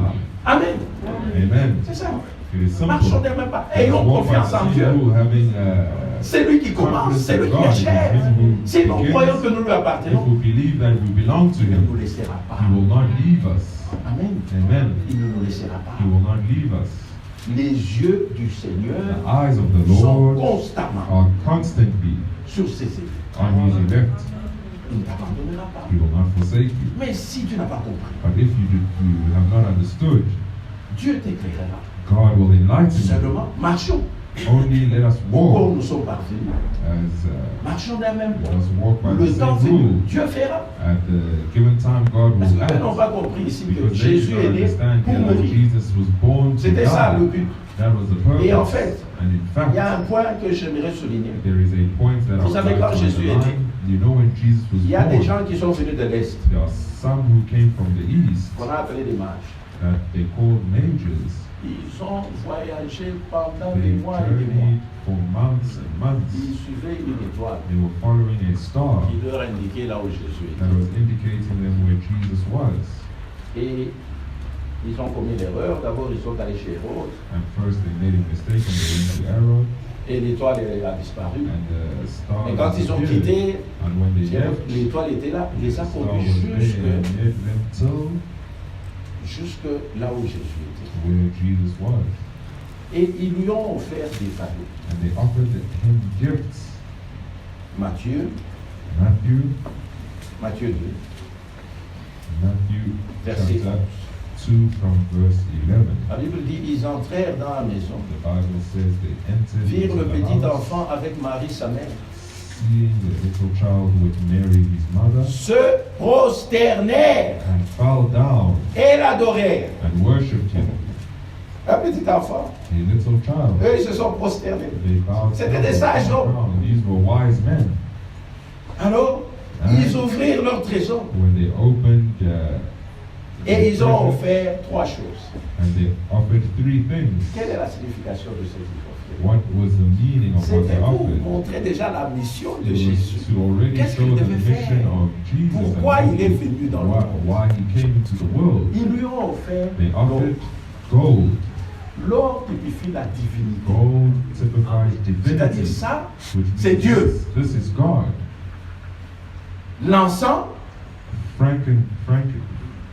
Amen. Amen. C'est ça. It is simple. Marchons d'un même pas. Ayons Walk by confiance en the Dieu. same rule, having C'est lui qui commence, c'est lui qui God. achève. It is him who Si nous begins. croyons que nous lui If appartenons, we believe that we belong to il ne nous Him, laissera pas. He will not leave us. Amen. Amen. Il ne nous laissera pas. He will not leave us. Les yeux du The Seigneur eyes of the sont Lord constamment are constantly sur ses élèves. on His elect. Il ne t'abandonnera pas. He will not forsake you. Mais si tu n'as pas compris, But if you have not understood, Dieu t'éclairera. God will enlighten you. Seulement, marchons. Only let us Au cours où walk nous sommes parvenus, as marchons d'un même let pas. us walk by Le the temps same venu, rule. Dieu fera. At the given time, God Parce will qu'ils n'ont act. pas compris ici que Because they Jésus did not est né understand pour here that mourir. Jesus was born to C'était ça le die. but. That was the purpose. Et en fait, And in Il y a fact, un point que j'aimerais souligner. there is a point that I Vous would savez, like quand to Jésus est underline. You know, when Jesus was Il y a des born, gens qui sont venus de l'Est, there are some who came from the east qu'on a appelé des mages. that they called mages. Ils ont voyagé pendant des They mois et des mois. journeyed for months and months. Ils suivaient une étoile They were following a star qui leur indiquait là où Jésus that était. was indicating them where Jesus was. Et ils ont commis l'erreur. D'abord, ils sont allés chez Hérode. And first they made a mistake and they went to Herod, Et l'étoile elle a disparu. and the star Et quand ils ont disappeared. quitté, And when they left, l'étoile était là. Il les a the star conduits was there and led them jusque là où Jésus était. to where Jesus was. Et ils lui ont offert des cadeaux. And they offered him gifts. Matthieu Matthew 2, chapter verset 11. 2 from verse 11. La Bible dit, ils entrèrent dans la maison, The Bible says they entered virent le into the petit house, enfant avec Marie sa mère, seeing the little child with Mary his mother, se prosternèrent and fell down et l'adorèrent. and worshipped him. Un petit enfant, A little child. eux ils se sont prosternés. They bowed C'était down des sages on the hommes. ground. These were wise men. Alors, ils ouvrirent leur trésor When they opened et ils ont treasure, offert 3 choses. and they offered 3 things. Quelle est la signification de ces offres? What was the meaning of what C'était they pour offered? montrer déjà la mission It de was Jésus. to already Qu'est-ce show qu'il the devait mission faire? of Jesus Pourquoi and il est venu dans le why, monde? why he came into the world. Ils lui ont offert They l'or. offered gold. L'or typifie la divinité. Gold typifies C'est-à-dire divinity, ça, which c'est means Dieu. this is God. L'encens Franken,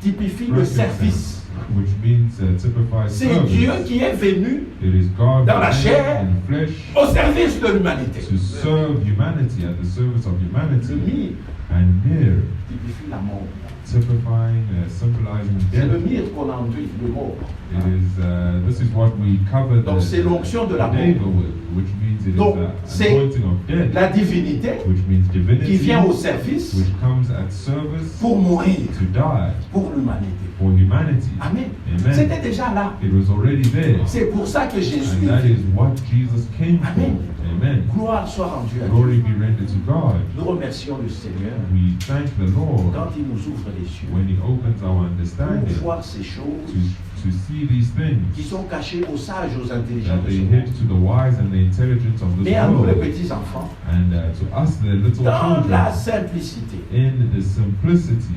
typifie le service. which means typifies C'est service. Dieu qui est venu It is God dans la who chair, came in flesh au service de l'humanité. to serve humanity, at the service of Le humanity. myrrhe And myrrh typifie la mort. typifying, symbolizing C'est le death. myrrhe qu'on enduit, le mort. It is, this is what we cover Donc c'est l'onction de la mort. David with, which means it Donc, is c'est anointing of death, La divinité which means divinity, qui vient au service which comes at service pour mourir to die pour l'humanité. for humanity. Amen. Amen. C'était déjà là. It was already there. C'est pour ça que Jésus And that dit, is what Jesus came for. Amen. Amen. gloire soit rendue à Glory Dieu. be rendered to God. Nous remercions le Seigneur We thank the Lord quand il nous ouvre les yeux when He opens our pour understanding voir ces choses to see these qui things sont cachées aux sages, aux intelligents that de ce they monde. hid to the wise and the intelligent of this Mais à nous les world. petits enfants, And to us, the little dans la children, simplicité, in the simplicity,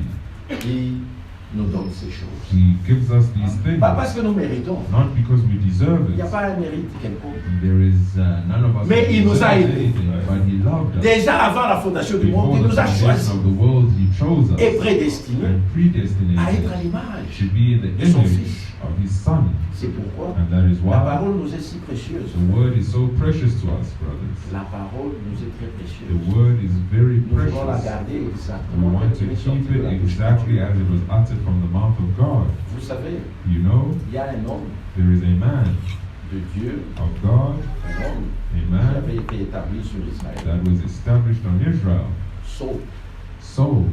il nous donne ces choses. He gives us these things. Pas parce que nous méritons. Not because we deserve Il n'y a it. pas un mérite quelconque. There is none of us Mais who il nous a deserves aimés. anything, but He loved us. Déjà avant la fondation du monde, Before il the nous a foundation choisis of the world, He chose us et prédestinés and predestinated à être à to l'image. be in the de son image Fils. of His Son. C'est pourquoi And that is la why parole nous est si précieuse. the Word is so precious to us, brothers. La parole nous est très The précieuse. Word is very Nous voulons la precious. garder We exactement want telle to qu'elle est sortie keep de it la bouche de exactly Dieu. as it was uttered from the mouth of God. Vous savez, You know, il y a un homme there is a man de Dieu, of God, un homme a qui man avait été établi sur Israël. that was established on Israel. Saul. Saul,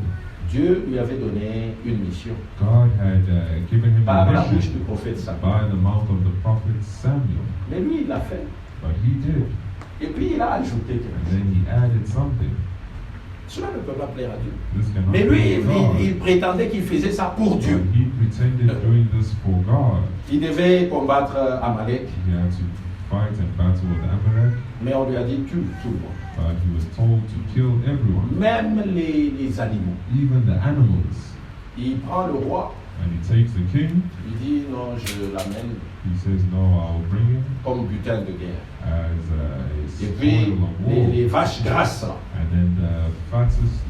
Dieu lui avait donné une mission God had given him par la a bouche mission du prophète Samuel. by the mouth of the prophet Samuel. Mais lui, il l'a fait. But he did. Et puis il a ajouté quelque And chose. then he added something. Cela ne peut pas plaire à Dieu. This cannot Mais lui, be God. il prétendait qu'il faisait ça pour But Dieu. he pretended doing this for God. Il devait combattre Amalek, He had to fight and battle with Amalek, mais on lui a dit tue tout le monde. but he was told to kill everyone, Même les animaux. even the animals. Il prend le roi, And he takes the king. il dit non, je l'amène He says, "No, I'll bring him comme butin de guerre. as a Et puis spoil of war." les vaches grasses, And then the fattest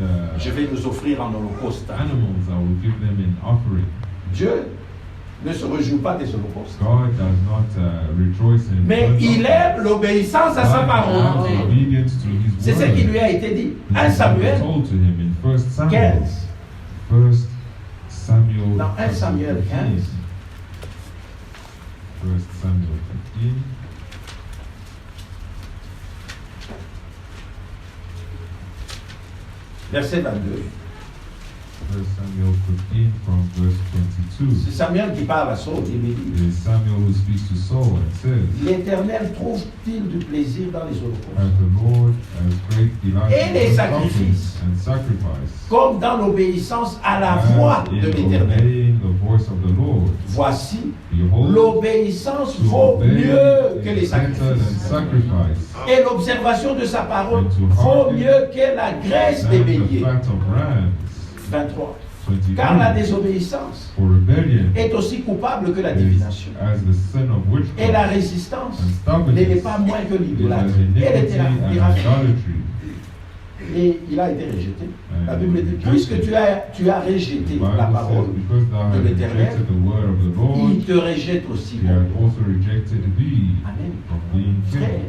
je vais nous offrir en holocauste. animals, I will give them in offering. Dieu ne se réjouit pas des holocaustes. God does not rejoice in Mais burnt il offerings. aime l'obéissance à sa God parole. loves obedience to His C'est ce word. qui lui a été dit. This 1 is what was Samuel told to him in 1 Samuel. 15. 1 Samuel. Dans 1 Samuel 15. 1 Samuel 15. Verset 22. 1 Samuel 15 from verse 22. C'est Samuel qui parle à Saul. Il lui dit, It is Samuel who speaks to Saul and says, l'Éternel trouve-t-il du plaisir dans les holocaustes, as the Lord has great delight Et les in sacrifices. and sacrifice, comme dans l'obéissance à la and voix in de l'Éternel. obeying the voice of the Lord. Voici, Behold, l'obéissance to vaut obey mieux que les is better than sacrifices. sacrifice, Et l'observation de sa parole And to vaut hearken mieux que la graisse des than the béliers. fat of rams. 23. 23. Car la désobéissance For rebellion est aussi coupable que la is divination. as the sin of Et la witchcraft, résistance and n'est stubbornness pas moins que is as l'idolâtrie. iniquity Elle était and irrationnelle. idolatry. Et il a été rejeté. La And Bible dit, puisque tu as rejeté The la Bible parole, says, because thou de hast l'Éternel, rejected the word of the Lord, il te rejette aussi. he hath also rejected thee Amen. from being king. Frère,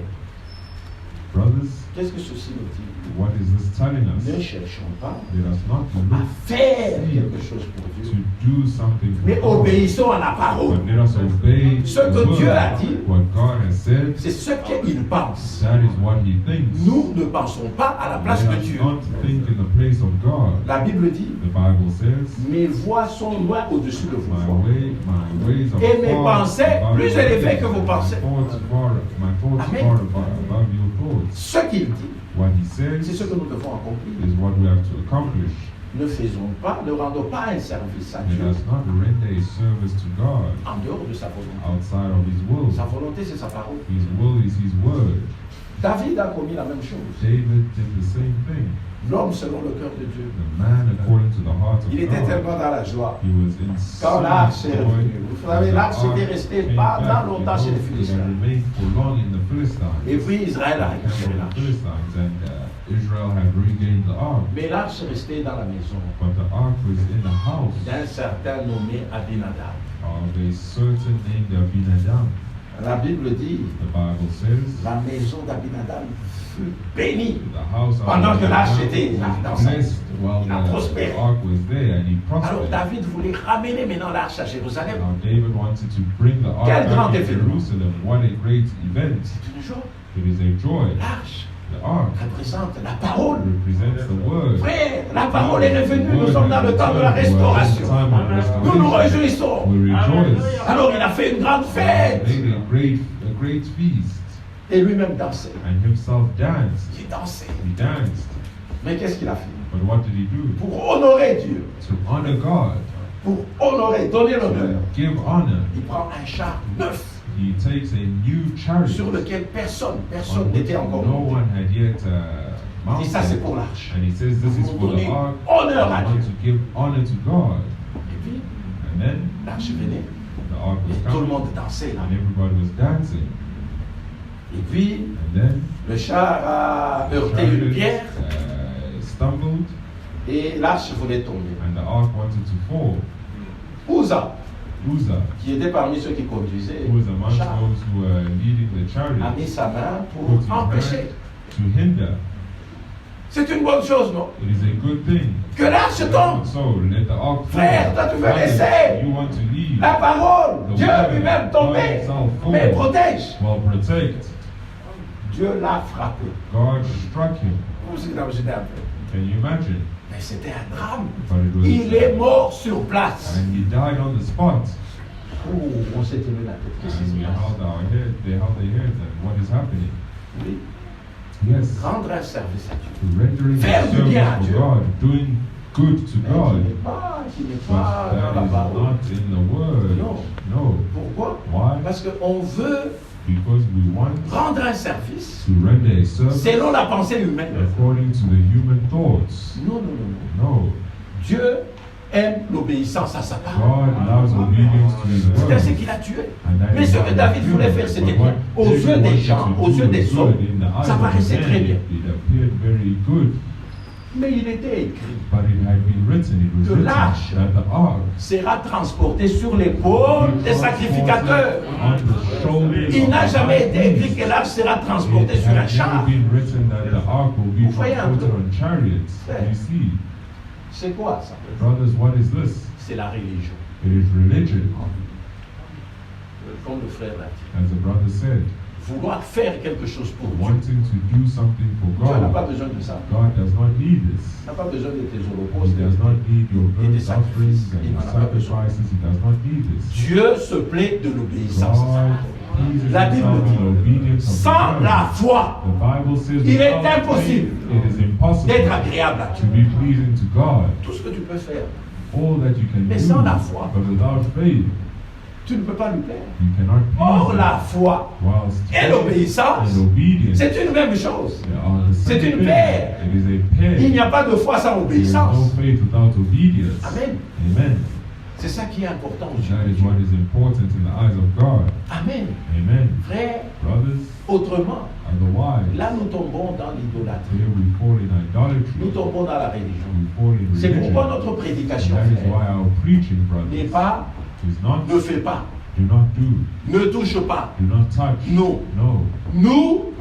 Brothers, qu'est-ce que ceci nous dit? what is this telling us? Ne cherchons pas Let us not à look faire quelque chose pour to Dieu, do something for mais God, obéissons à la parole. but let us obey Ce the que Dieu word. a dit, What God has said, c'est ce qu'il pense. that is what he thinks. Nous ne pensons pas à la place Let de us Dieu. not think in the place of God. La Bible dit, The Bible says, mes voies sont loin au-dessus de vos voies. my ways are Et mes far pensées above plus your élevées ways, que vos my pensées. My thoughts Amen. far above your thoughts. Ce qu'il dit, What he c'est says ce que nous devons accomplir. is what we have to accomplish. Ne faisons pas, ne rendons pas un service à Let Dieu us not render a service to God en dehors de sa volonté. outside of his will. Sa volonté, c'est sa parole. His will is his word. David a commis la même chose. David did the same thing. L'homme selon le cœur de Dieu. The man according to the heart of Il était God. tellement dans la joie. He was in Quand l'arche est joy. revenue, vous savez, l'arche était restée pas longtemps chez les Philistins. Remained for long in the Philistines. Et puis Israël a The récupéré camp of the l'arche. Philistines, and Israel had regained the ark. Mais l'arche est restée dans la maison But the ark was in the house d'un certain nommé Abinadab. of a certain named Abinadab. La Bible dit, The Bible says, la maison d'Abinadab fut bénie. the house of Pendant que l'arche Abinadab était là, dans was sa blessed while il a prospéré. the ark was there, and he Alors prospered. David voulait ramener maintenant l'arche à Jérusalem. Now David wanted to bring the ark Quel grand back to événement. Jerusalem. What a great event. C'est une joie. It is a joy. L'arche The ark représente la parole. represents the word. Frère, la parole est revenue. Nous sommes dans le temps de la restauration. Nous nous réjouissons. We rejoice. Alors il a fait une grande fête. Made a great feast, Et lui-même dansait. and himself danced. Il dansait. He danced. Mais qu'est-ce qu'il a fait? But what did he do? Pour honorer Dieu, To honor God, pour honorer, donner l'honneur, to give honor, il prend un char neuf he takes a new chariot sur lequel personne on which n'était encore no monté. one had yet Et ça c'est mounted. pour l'arche. And he says this is for the Donner ark. honneur I à want Dieu. to give honor to God. Et puis And then l'arche venait the ark et was tout le coming, monde dansait là. and everybody was dancing. Et puis And then le char a heurté une pierre stumbled, et l'arche voulait tomber. and the ark wanted to fall. Uza, Uzzah, qui était parmi ceux qui conduisaient who was le amongst char, those who were leading the a chariot, mis sa main pour put his empêcher. hand to hinder. C'est une bonne chose, non? It is a good thing. Que l'arche tombe. So let the ark fall. Frère, toi, tu veux Brothers, laisser you want to leave. La parole, The Dieu word, lui-même God tombé, himself fall. mais protège. Well, protect. Dieu l'a frappé. God struck him. Vous vous imaginez un peu. Can you imagine? Mais c'était un drame. But it was, Il est mort sur place. and he died on the spot. Oh, on s'est tenu la tête. Qu'est-ce qui And se we passe? held our head. They held their heads. And what is happening? Oui. Yes. Rendre un service à Dieu. Rendering Faire du bien à service Dieu. to God, doing good to Mais God. qui n'est But pas dans that la is parole. not in the word. Non. No. Pourquoi? Why? Parce qu'on veut Because we want rendre un service to render a service selon la pensée humaine. according to the human thoughts. Non, non, non, non. No. Dieu aime l'obéissance à sa parole. God loves obedience to His C'est ce word. qu'il a tué. And that Mais is ce why que he David killed voulait him. faire, c'était But what bien. Aux David yeux des wanted gens, to aux do yeux des was hommes, good in the eyes ça of paraissait men. très bien. It appeared very good. Mais il était écrit But it had been written, it was Que written l'arche that the ark sera transporté sur l'épaule des sacrificateurs. on the shoulders Il of n'a the jamais high été priest. écrit que l'arche sera transportée It sur un had char. never been written that the ark will be Vous voyez un transported peu. on chariots. Ouais. You see, C'est quoi ça? brothers, what is this? C'est la religion. It is religion, Comme le frère l'a dit. as the brother said. vouloir faire quelque chose pour Dieu. wanting to do something for Dieu n'a pas God. besoin de ça. God does not need this. Il n'a pas besoin de tes He holocaustes does not need your et des burnt offerings sacrifices. and Il your n'en a pas besoin. sacrifices. He does not need this. Dieu se plaît de l'obéissance. God pleases La Bible himself dit, in obedience of sans the la word. foi, The Bible says il est without impossible faith, it is impossible d'être agréable à to Dieu. be pleasing to God. Tout ce que tu peux faire, All that you can Mais do, sans la foi, but without faith, tu ne peux pas lui plaire. you cannot Or please la him. foi Whilst et faith l'obéissance, and obedience c'est une même chose. they are the c'est same une thing. paire. It is a pair. Il n'y a pas de foi sans There is no obéissance. faith without obedience. Amen. Amen. C'est ça qui est important aux That yeux is de what Dieu. is important in the eyes of God. Amen. Amen. Frère, Brothers, autrement, otherwise, là nous tombons dans l'idolâtrie. here we fall in Nous idolatry. tombons dans la religion. We fall in C'est religion. pourquoi notre prédication, That is frère, why our preaching, n'est brothers, pas is not ne fais pas, do not do, ne touche pas. do not touch. Non. No.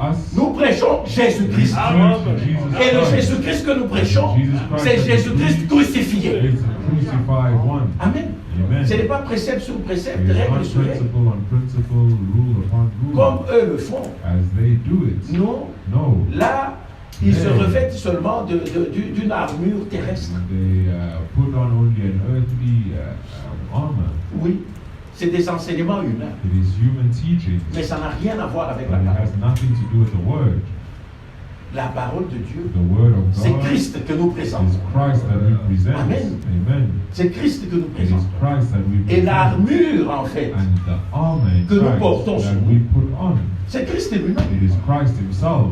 Us. Nous prêchons Jésus-Christ. preach Jesus Et le Christ. Jésus-Christ que nous prêchons, Jesus Christ c'est that Jésus-Christ crucifié. is the crucified one. Amen. Amen. Ce n'est pas précepte sur précepte, It is règle not sur règle, principle on principle, rule upon comme rule, eux le font. as they do it. Non. No. Là, ils se Amen. revêtent seulement d'une armure terrestre. They put on only an earthly armor. Oui, c'est des enseignements humains, It is human teaching, mais ça n'a rien à voir avec but la it parole. has nothing to do with the word. La parole de Dieu, The word of c'est God is Christ que nous présentons. Christ that we present. Amen. Amen. C'est Christ que nous It is présentons. Christ that we Et present. l'armure, en fait, And the armor in que nous Christ portons sur that nous. we put on. c'est Christ lui-même. It is Christ himself.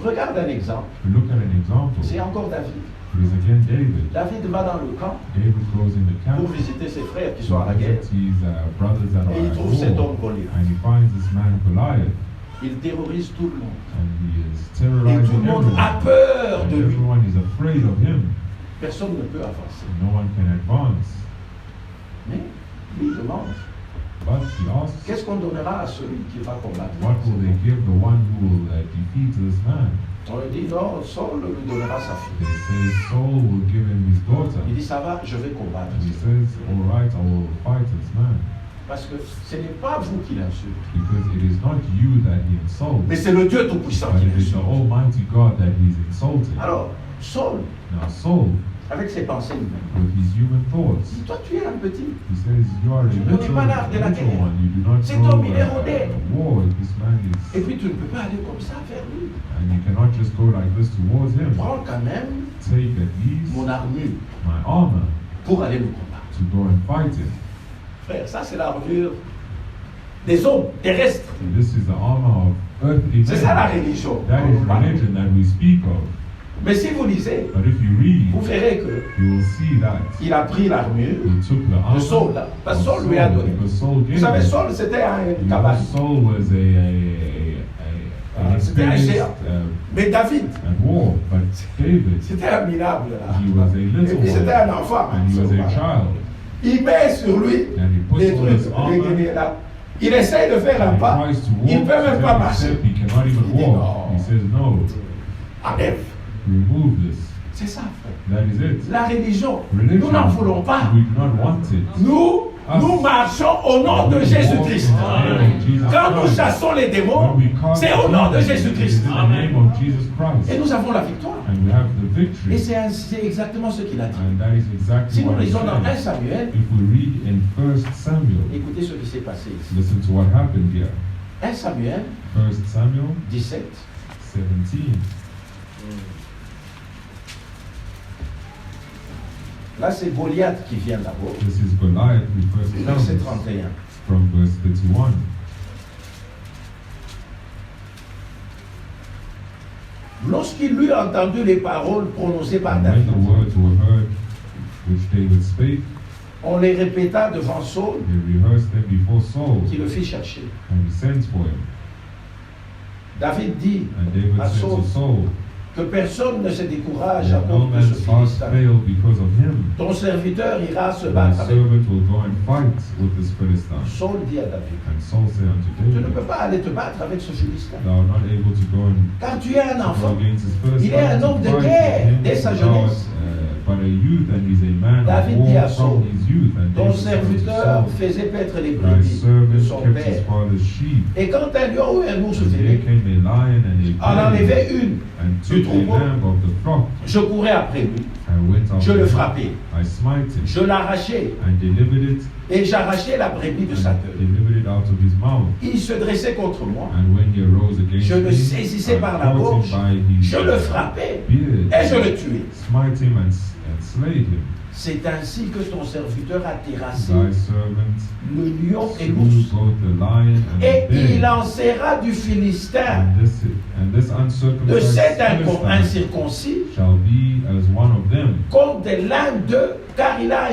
Regarde un exemple. Look at an example. C'est encore David. It is again David. David va dans le camp David goes in the camp pour visiter ses frères qui to sont à la guerre. visit his brothers that Et are il at trouve cet war. homme Goliath. And he finds this man Goliath. Il terrorise tout le monde. And he is Et terrorizing tout le monde everyone. a peur And de lui. everyone is afraid of him. Personne ne peut avancer. No one can advance. Mais lui demande, But he asks, qu'est-ce qu'on donnera à celui qui va combattre? what will they give the one who will defeat this man? On lui dit, non, Saul lui donnera sa fille. They say Saul will give him his daughter. Il dit, ça va, je vais combattre. And he says, all right, I will fight this man. Parce que ce n'est pas vous qui l'insulte, Because it is not you that he insults, mais c'est le Dieu Tout-Puissant but qui it is the l'insulte. Almighty God that he's insulting. Alors, Saul, Now Saul, avec ses pensées humaines, with his human il thoughts, dit, toi tu es un petit. he says, you are a Tu ne connais pas l'art de la little guerre. one. You do not Cet know homme, il est rodé. war. This man Et is, puis tu ne peux pas aller comme ça vers lui. and you cannot just go like this towards him. Prends quand même Take at least mon armure my armor pour aller le combattre. to go and fight him. Frère, ça c'est l'armure des hommes terrestres. And this is the armor of earthly C'est ça la men. religion. That is religion that we speak of. Mais si vous lisez, But if you read, vous verrez que you will see that il a pris l'armure he took the armor de Saul. Là. Parce que of Saul lui a donné. because Saul Vous gave savez, him. Saul c'était un Because cabane. Saul was an C'était un experienced géant. Mais David, at war, but David, c'était un minable là. he was a Et little puis c'était one, un enfant. and he was a child, Il met sur lui and he puts des on trucs, his armor, des là. Il essaye de faire un and he pas. tries to Il ne walk, peut même pas except marcher. he cannot even Il dit walk. non. He says, no, Enlève. remove this. C'est ça, frère. That is it. La religion, Religion, nous n'en voulons pas. we do not want it. Nous marchons au nom de Jésus-Christ. Quand nous chassons les démons, c'est au nom de Jésus-Christ. In the name of Jesus Et Christ. nous avons la victoire. And we have the Et victory. c'est exactement ce qu'il a dit. And that is exactly Si nous what he lisons dans 1 said. Samuel, If we read in 1 Samuel, écoutez ce qui s'est passé ici. listen to what happened here. 1 Samuel 1 Samuel 17. 17. Là, c'est Goliath qui vient d'abord. This is Goliath who first Verset comes 31. from verse 31. Lorsqu'il eut entendu les paroles prononcées par And when David, the words were heard which David spake, on les répéta devant Saul, he rehearsed them before Saul, qui le fit chercher. and he sent for him. David dit And David à said Saul to Saul, que personne ne se décourage à that no cause de ce man's heart Philistin. fail because of him. Ton serviteur ira se My battre avec. servant will go and fight with this Philistine. Saul dit à David, And Saul said unto tu ne David, peux pas aller te battre avec ce Philistin, thou art not able to go and car tu es un go enfant. against this Philistine. Il est un to homme de fight guerre with him, dès sa thou art, jeunesse. but a youth youth, and he's a man David of dit à war Saul, from his youth. And ton David said to serviteur Saul, faisait paître les thy brebis de servant son kept his père. father's sheep. Et quand un lion ou un ours And there venait, came a lion and en a bear, enlevait une and du took a troupeau, lamb of the flock, je courais après lui, and went je after le him. frappais, I smite him, je l'arrachais, and delivered it, et j'arrachais la brebis de sa and queue. delivered it out of his mouth. Il se dressait contre moi, And when he arose against je le me, saisissais I par la caught him gorge, by his je le frappais, beard, et je le tuais. smite him and slay him. C'est ainsi que ton serviteur a terrassé Thy servant le lion et slew l'ours. both the lion and Et the il bear. lancera du Philistin, And this de uncircumcised cet Philistine incirconcis, shall be as one of them. contre l'un d'eux, car il a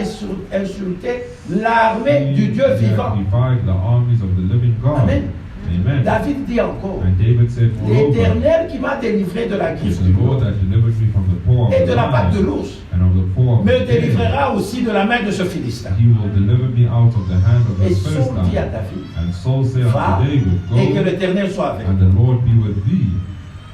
insulté l'armée du Dieu He vivant. defied the armies of the living God. Amen. Amen. David dit encore, And David said, moreover, l'Éternel qui m'a délivré de la it's griffe the du Lord lion that delivered me from the paw of et the de la patte de lion l'ours, and of the paw of me the bear. délivrera aussi de la main de ce Philistin. He will deliver me out of the hand of Et the Saul dit à Philistine. David, And Saul said va unto David, et que Go, l'Éternel soit avec and toi. the Lord be with thee.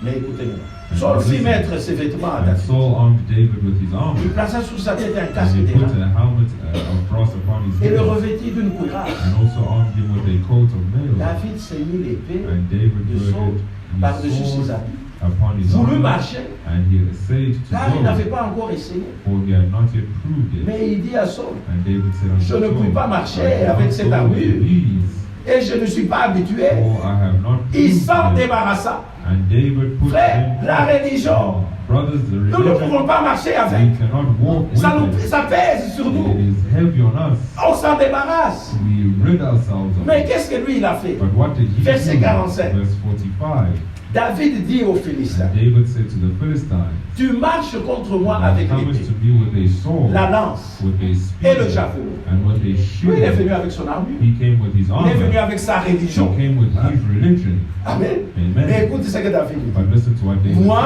Mais écoutez-moi, Saul fit mettre ses vêtements à And David. Saul armed David with his armor. Il plaça sous sa tête un casque And he d'airain put a helmet of brass upon his et le head, revêtit d'une cuirasse. and also armed him with a coat of mail. David ceignit l'épée And David de Saul girded par-dessus his ses sword habits. upon his Voulut armor, marcher, and he essayed to car il n'avait go, pas encore essayé. for he had not yet proved it. Mais il dit à Saul, And David said unto je ne Saul, puis pas marcher I avec cannot cette go armure, with these, et je ne suis pas habitué. for I have not Il proved s'en it. débarrassa. And David put Frère, them la religion, brothers, the nous ne pouvons religion, pas marcher we avec. cannot walk with it. Ça pèse sur It nous. is heavy on us. On s'en débarrasse. We rid ourselves of Mais it. qu'est-ce que lui il a fait? But what did he Verset do? 45. Verse 45. David dit aux Philistins, And David said to the Philistines, tu marches contre moi Thou avec comest l'épée, to me with a sword, la lance with a et spear, le javelot. and with a Lui il est venu shield. avec son armure. He came with his Il est venu armor. avec sa He religion. came with his religion. Amen. Amen. Mais écoute ce que David dit. But listen to what David Moi,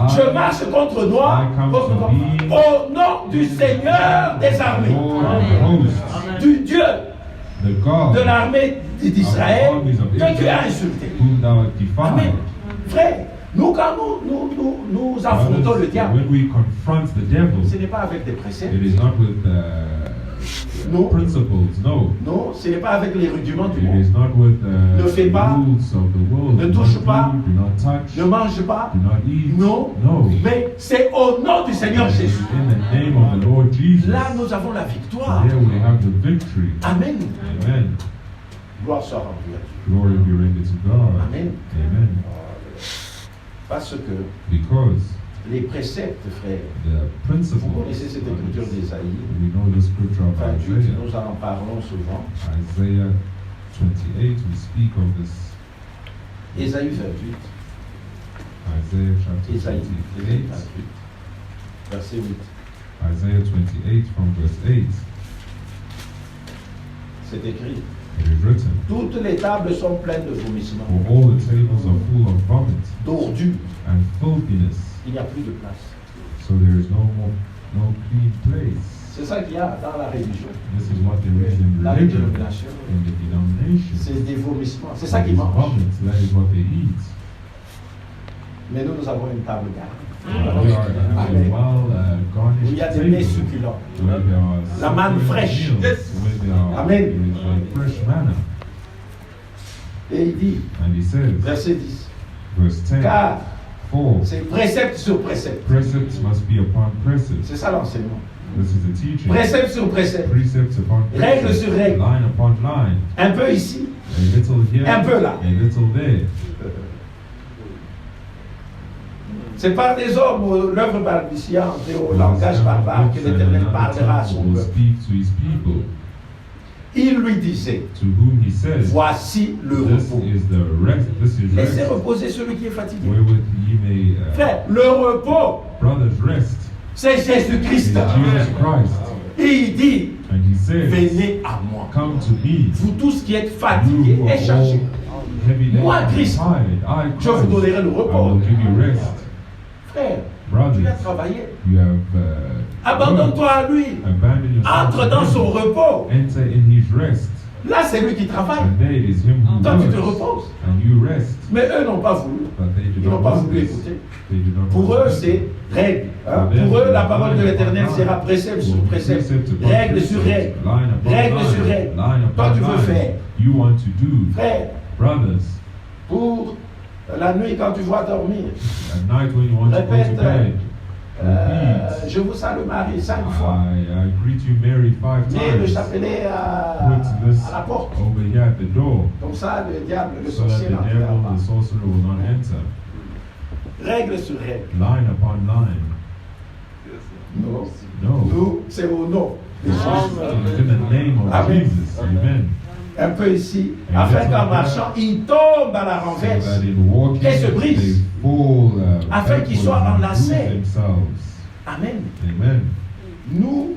said. je But marche contre toi, au nom du Seigneur des armées, Lord of hosts, du Dieu the God de l'armée d'Israël que tu as insulté. whom thou hast Amen. defied. Frère, nous quand nous affrontons le diable, When we confront the devil, ce n'est pas avec des préceptes, it is not with No. principles, no. non, ce n'est pas avec les rudiments du It monde. is not with Ne fais pas. rules of the world. Ne Do touche not pas. do, do not touch, Ne mange pas, do not eat. non, No. mais c'est au nom du Seigneur Jésus. In the name of the Lord Jesus. Là, nous avons la victoire. There we have the victory. Amen. Amen. Gloire soit rendue à Dieu. Glory be rendered to God. Amen. Amen. Parce que Because les préceptes, frère, the vous principle, connaissez cette écriture d'Ésaïe. we know the scripture of 28, Isaiah. nous en parlons souvent. Isaiah 28, we speak of this. Ésaïe 28. Isaiah chapter Ésaïe 28. 28. Verset 8. Isaiah 28 from verse 8. C'est écrit. It is written, Toutes les tables sont pleines de vomissements, For all the tables are full of vomit d'ordures. and filthiness, Il n'y a plus de place. so there is no clean place. C'est ça qu'il y a dans la religion. This is what there is in La religion, dénomination. in the denomination. C'est des vomissements. C'est That ça is qu'ils mangent. vomit, that is what they eat. Mais nous avons une table garnie. We are Amen. well Où il y a garnished des mets table, succulents. where there are La manne succulent fraîche. meals, Yes. where there are Amen. there is a fresh manna. Et il dit, And he says, verset 10, verse 10, car for c'est précepte sur précepte. precepts must be upon precepts. C'est ça l'enseignement. This is the teaching. Précepte sur précepte. Precepts upon Règle precepts, sur règle. line upon line, Un peu ici, a little here, Un peu là. a little there. c'est par des hommes aux l'œuvre balbutiante et au langage barbare que l'Éternel parlera à son will peuple. speak to his people, Il lui disait, to whom he says, voici le this repos. is the rest, this is Laissez rest, reposer celui qui est fatigué. wherewith ye may, Frère, le repos, brothers, rest c'est in Jésus-Christ. Jesus Christ. Et il dit, And he says, venez à moi. come to me, Vous tous qui êtes you fatigués who et are chargés, all heavy laden Moi, and Christ, tired, I, je vous Christ, donnerai le I repos. will give you rest. Frère, tu Brothers, as travaillé. you have Abandonne-toi à lui. abandoned yourself Entre to dans him. son repos. Enter in his rest. Là, c'est lui qui travaille. And there it is him who Toi, tu te works, reposes. and you rest. Mais eux n'ont pas voulu. But they did Ils n'ont not pas want voulu this. écouter. They did not Pour want eux, this. c'est règle. Hein. Pour eux, la parole de l'Éternel sera précepte sur précepte, règle sur règle, règle sur règle. Toi, tu veux faire. You want to do. Frère, Brothers, pour la nuit, quand tu vas dormir, at night when you want to go répète, to bed, je vous salue Marie 5 fois. I greet you Mary 5 Mets le times. chapelet Put this à la porte. over here at the door, Comme ça, le diable, le so that sorcier the n'entrera devil, pas. the sorcerer will not enter. Règle sur règle. Line upon line. Non. No. Nous, c'est au nom de Jésus. It's in the name of Amen. Jesus. Amen. Un peu ici, afin qu'en marchant, il tombe à la So renverse. that in walking, Et se brise. they fall Afin qu'ils backwards soient and enlacés. bruise themselves. Amen. Amen. Nous,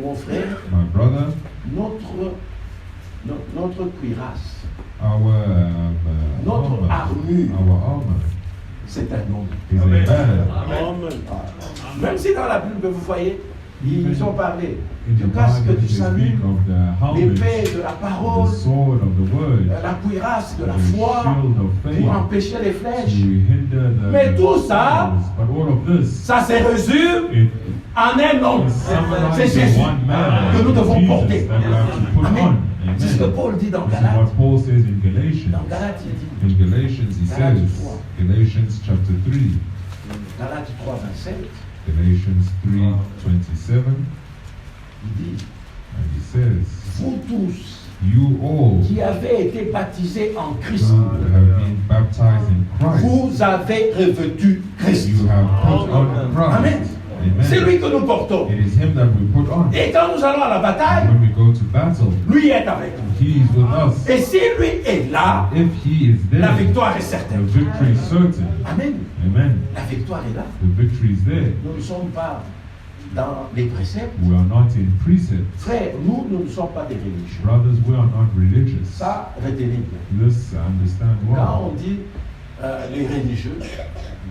mon frère, My brother, notre cuirasse, our notre armure, our armor c'est un homme. is a man. Même si dans la Bible, vous voyez, ils ont parlé In du the casque Bible, du they salut, speak of the l'épée helmet, de la the parole, sword of the word, la cuirasse de la the foi shield of faith, pour empêcher les to flèches. hinder the Mais tout ça, arrows. But all of this, Ça se résume it en un homme. C'est summarizes Jésus one man, que nous devons Jesus, porter. that we have to put Amen. on. C'est ce que Amen. Paul dit dans This is Galates. what Paul says in Galatians. Dans Galates, il dit, In Galatians, he Galates says, 3. Galatians chapter 3, Galates 3, 27, Galatians 3:27, il dit, and he says, vous tous you all qui avez été baptisés en Christ, have been baptized in Christ. vous avez revêtu Christ. You have put on Christ. Amen. C'est Amen. lui que nous portons. It is him that we put on. Et quand nous allons à la bataille, When we go to battle, lui est avec nous. he is with us. Et si lui est là, If he is there, la victoire est the certaine. victory is certain. Amen. Amen. La victoire est là. The victory is there. Nous ne sommes pas dans les préceptes. We are not in precepts. Frère, nous ne sommes pas des religieux. Brothers, we are not religious. Ça, retenez bien. This I understand Quand on well. dit les religieux,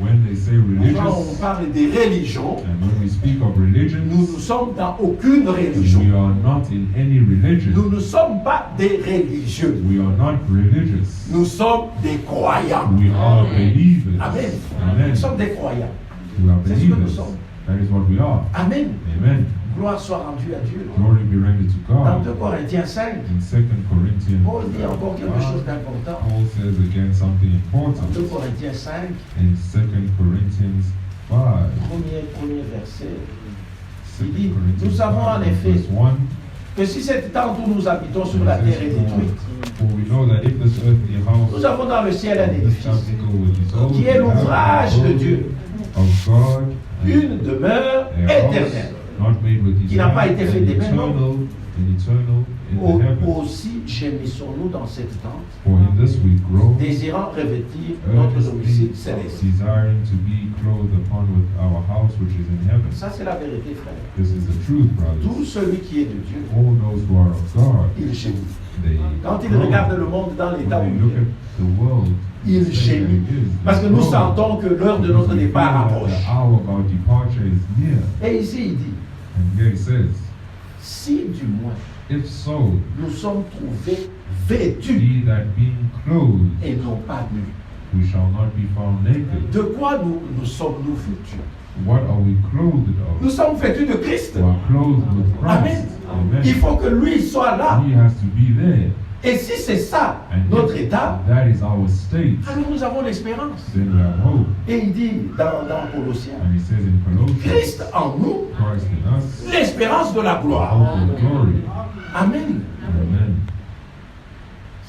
When they say quand on religious, parle des religions, and when we speak of nous ne religions, sommes dans aucune religion. we are not in any religion. Nous ne sommes pas des religieux. We are not religious. Nous sommes des croyants. We are believers. Amen. Amen. Nous sommes des croyants. We are C'est ce que nous believers. sommes. That is what we are. Amen. Amen. Gloire soit rendue à Dieu. Glory be rendered to Dans God. 2 Corinthiens 5, In 2 Corinthians, Paul dit encore quelque chose d'important. Paul says again something Dans important. 2 Corinthiens 5, In 2 Corinthians 5, premier verset, 2 Il dit, Corinthians nous savons en 5, effet verse 1, que si cette tente où nous habitons sur la terre est détruite, For we know that if this earthly house nous avons dans le ciel un this édifice tabernacle with its own qui est l'ouvrage de Dieu, of God, une demeure a house éternelle. not made with his qui n'a pas été fait des mains, eternal in the heavens. Aussi gémissons-nous dans cette tente, For in this we grow, désirant revêtir notre domicile earnestly céleste. desiring to be clothed upon with our house which is in heaven. Ça, c'est la vérité, frère. This is the truth, brothers. Tout celui qui est de Dieu, All those who are of God, il gémit. they Quand il grow. regarde le monde dans l'état When où they il look est, at the world, il they say that gémit. it is. They Parce que nous grow. sentons que l'heure de Because notre we feel départ that approche. the hour of our departure is near. Et ici, il dit, And here it says, si du moins if so, nous sommes trouvés vêtus be that being clothed, et non pas nus, we shall not be found naked. de quoi nous sommes-nous vêtus? What are we clothed Nous of? sommes vêtus de Christ. We are clothed with Amen. Christ. Amen. Il faut que lui soit là. He has to be there. Et si c'est ça, And notre if état, that is our state, alors nous avons l'espérance. then we have hope. Et il dit dans Colossiens, And he says in Colossians, Christ en nous, Christ in us, l'espérance de la the gloire. hope of glory. Amen. Amen.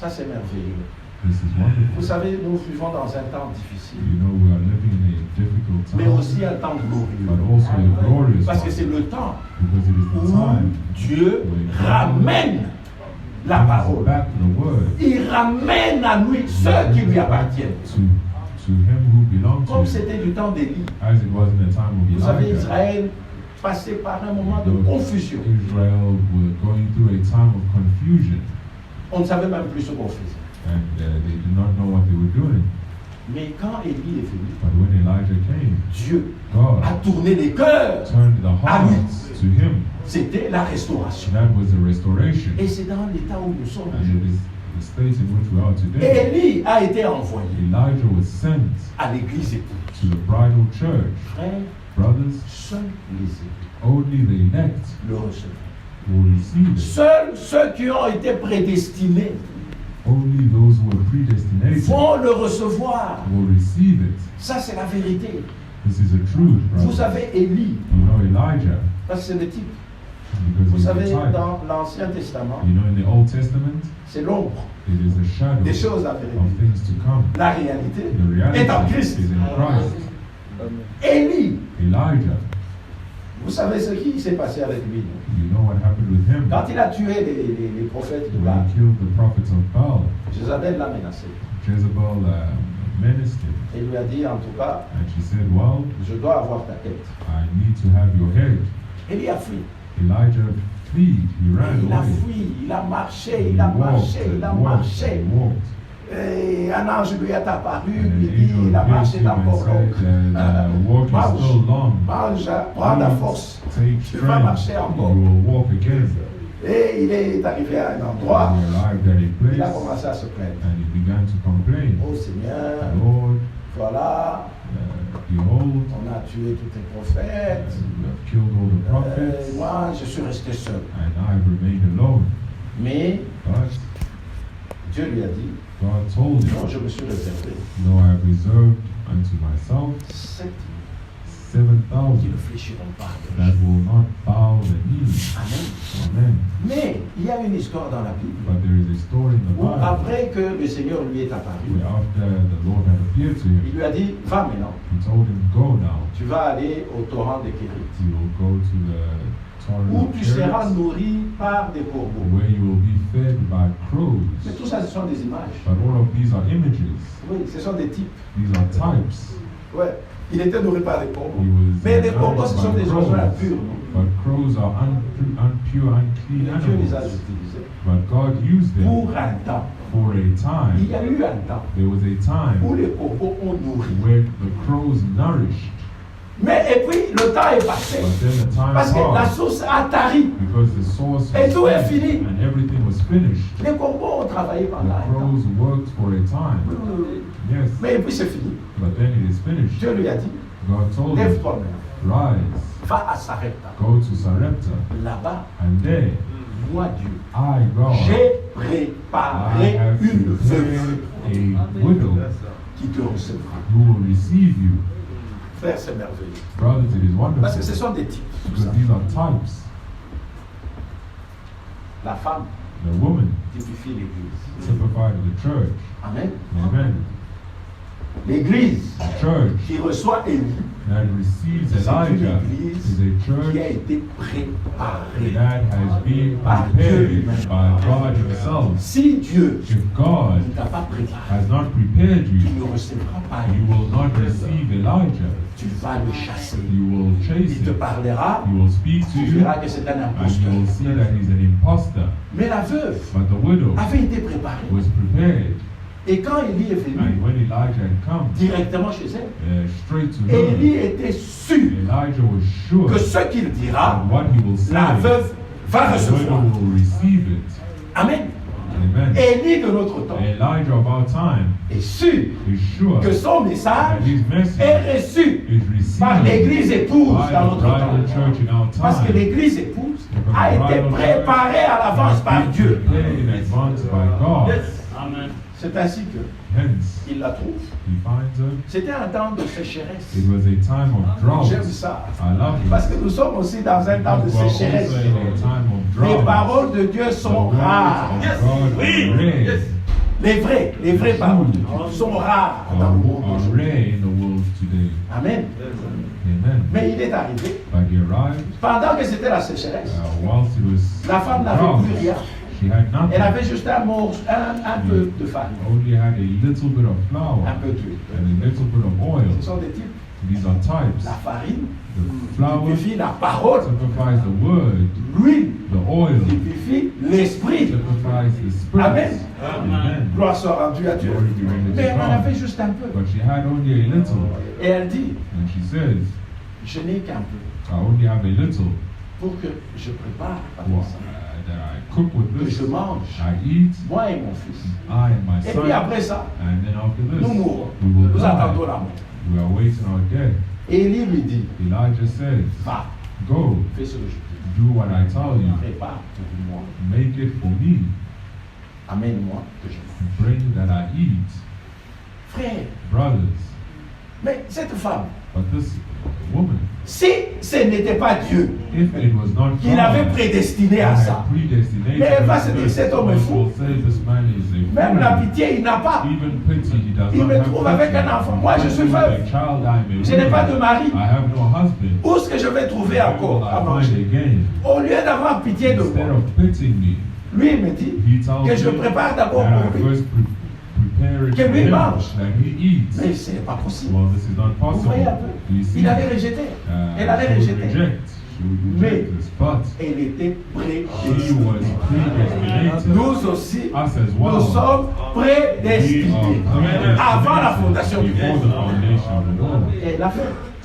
Ça, c'est merveilleux. This is Vous wonderful. savez, nous vivons dans un temps difficile, You know, we are living in a difficult mais time, aussi un temps but glorieux. also a glorious Parce que one, c'est le temps because it is the où time Dieu ramène la brings parole. back the word Il ramène à lui ceux qui lui appartiennent. to him who belongs Comme to him, c'était du temps d'Élie. as it was in the time of Vous savez, Elijah. Israël passait par un moment de confusion. Israel were going through a time of confusion, On ne savait même plus ce qu'on faisait. and they did not know what they were doing. Mais quand Élie est venu, But when Elijah came, Dieu God a tourné les cœurs turned the à lui. hearts to him. C'était la restauration. That was the restoration. Et c'est dans l'état où nous sommes. And it is the state in which we are today. Élie a été envoyé Elijah was sent à l'église épouse. to the bridal church. Frères, Brothers, seuls les époux only the elect le recevront. will receive it. Seuls ceux qui ont été prédestinés Only those who are predestinated vont le recevoir. will receive it. Ça, c'est la vérité. This is a truth, Vous brothers. savez, Élie, You know Elijah, parce que c'est le type. because Vous he's the savez, type. dans l'Ancien Testament, You know, in the Old Testament, c'est l'ombre it is a shadow des choses à of venir. things to come. La réalité The est en reality Christ. is in Christ. Élie, Elijah, vous savez ce qui s'est passé avec lui. you know what happened with him Quand il a tué les prophètes de when Baal, he killed the prophets of Baal. Jézabel l'a menacé. Jezebel menaced him, Et lui a dit, en tout cas, and she said, well, je dois avoir ta tête. I need to have your head. Élie a fui. Elijah fled, he ran Il a away. fui, il a marché, He il a walked marché, and il a walked marché. and walked. Et un ange lui est apparu, And an lui dit, angel il a appeared marché to him and d'abord said, the walk is still long. mange, prends ta force. Take Tu vas marcher strength, encore. you will walk again. Et il est arrivé à un endroit, And he arrived at a il a place, commencé à se plaindre. and he began to complain. Oh Seigneur, Lord, voilà, behold, on a tué tous tes prophètes. you have killed all the prophets, Moi, je suis resté seul. and I have remained alone. Mais But Dieu lui a dit, God told him, non, je me suis réservé no, I have reserved unto myself 7,000 qui ne fléchiront pas. that will not bow the knee. Amen. Amen. Mais il y a une histoire dans la Bible But there is a story in the où Bible après que le Seigneur lui est apparu, where after the Lord had appeared to il him, lui a dit, va maintenant, he told him, go now. tu vas aller au torrent de Kérit, You will go to the où torrent of tu seras Cherith, nourri par des corbeaux. where you will be fed by crows. Mais tout ça, ce sont des images. But all of these are images. Oui, ce sont des types. These are types. Ouais, il était nourri par des corbeaux. He was Mais les corbeaux, ce sont nourished des by oiseaux crows. impurs. non? But crows are unpure, unclean Dieu les a animals. utilisés But God used them pour un temps. for a Il time. y a eu un temps There was a où time les corbeaux ont nourri. where the crows nourished. Mais et puis le temps est passé. But then the time Parce que la passed source a tari. because the source Et tout est was fini. fed and everything was finished. Les corbeaux ont travaillé The pendant un temps. crows worked for a time. Yes. Mais et puis c'est fini. But then it is finished. Dieu lui a dit, God told him, lève-toi maintenant. rise, Va à Sarepta. go to Sarepta, Là-bas, and there, moi Dieu, I, God, j'ai I préparé have une veuve prepared a widow qui te recevra. who will receive you. Frère, c'est merveilleux. Brothers, it is Parce que ce wonderful sont des types. tout because ça. these are types. La femme The woman typifie l'Église. typified the church. Amen. Amen. L'Église The church qui reçoit Élie that receives c'est une Elijah Église is a qui a church été préparée. that has been Par Dieu prepared lui-même. by God Himself. Si Dieu If God ne t'a pas préparé, has not prepared tu you, ne recevras pas you Élie. will not receive Elijah. Tu vas le chasser. You will chase Il te him. parlera, You will speak to tu you, verras que c'est un and imposteur. you will see that he's an imposter. Mais la veuve But the widow avait été préparée. was prepared, Et quand Élie est and venu when Elijah had come directement chez elle, straight to her, Élie était sûr Elijah was sure que ce qu'il dira, that what he will say, la veuve va the widow recevoir. will receive it. Amen. Amen. Élie de notre temps Elijah of our time est sûr is sure que son message that his message est reçu is par received l'église épouse by dans the notre bridal temps. church in our Parce que time. l'église épouse a été préparée à l'avance par Has been Dieu. prepared in advance by God. Amen. C'est ainsi que Hence, il la trouve. he finds her. C'était un temps de sécheresse. It was a time of drought. J'aime ça. I love it. Parce que nous sommes aussi dans un temps de We're also sécheresse. in a time of Les drought. paroles de Dieu The sont words rares. of God are rare. Les vraies paroles de Dieu sont rares dans le monde Are d'aujourd'hui. rare in the world today. Amen. Amen. Mais il est arrivé, But he arrived pendant que c'était la sécheresse, whilst it was la femme n'avait drought. plus rien. She had nothing. Elle avait juste un peu de farine, Only had a little bit of flour un peu d'huile. and a little bit of oil. Ce sont des types. These are types. La farine The flour typifie la parole, typifies the word. l'huile The oil typifie l'esprit. typifies the spirit. Amen. Amen. Gloire soit rendue à Dieu. Glory be rendered Mais to elle en God. avait juste un peu. But she had only a little. Et elle dit, And she says, je n'ai qu'un peu. I only have a little. pour que je prépare well, avec ça, that I cook with que this, je mange, I eat, moi et mon fils. I and my Et son, puis après ça, and then after this, nous mourrons. we will Nous attendons die. la mort. We are waiting our death. Et Élie lui dit, Elijah says, va, go, fais ce que je te do what I tell you, dis. Prépare pour moi. make it for me, Amène-moi que je mange. bring that I eat. Frère, Brothers, mais cette femme, but this woman, si ce n'était pas Dieu if it was not qui l'avait God, prédestiné à who ça, had predestinated mais elle va this, se dire, cet homme est fou. will say this man is a Même la fool. pitié, il n'a pas. Even pity, he does Il not me have trouve avec pity. un enfant. Moi, je suis With a veuve. child, I am a Je n'ai pas de widow. mari. I have no husband. Où est-ce que je vais trouver Where will encore à I find manger? again? Au lieu d'avoir pitié de Instead moi, of pitying me, lui il me dit he tells que je me prépare d'abord that I pour lui. first prepare it Que for lui him, mange. that he eats. Mais ce n'est pas possible. Well, this is not Vous possible. voyez un peu? Do you see? Il allait rejeter. Elle allait She would rejeter. reject. She would Mais reject this. But elle était he prédestinée. was predestinated. Nous aussi, Us as well. nous sommes We are prédestinés avant la fondation du before the monde. foundation of the world. Et elle l'a fait.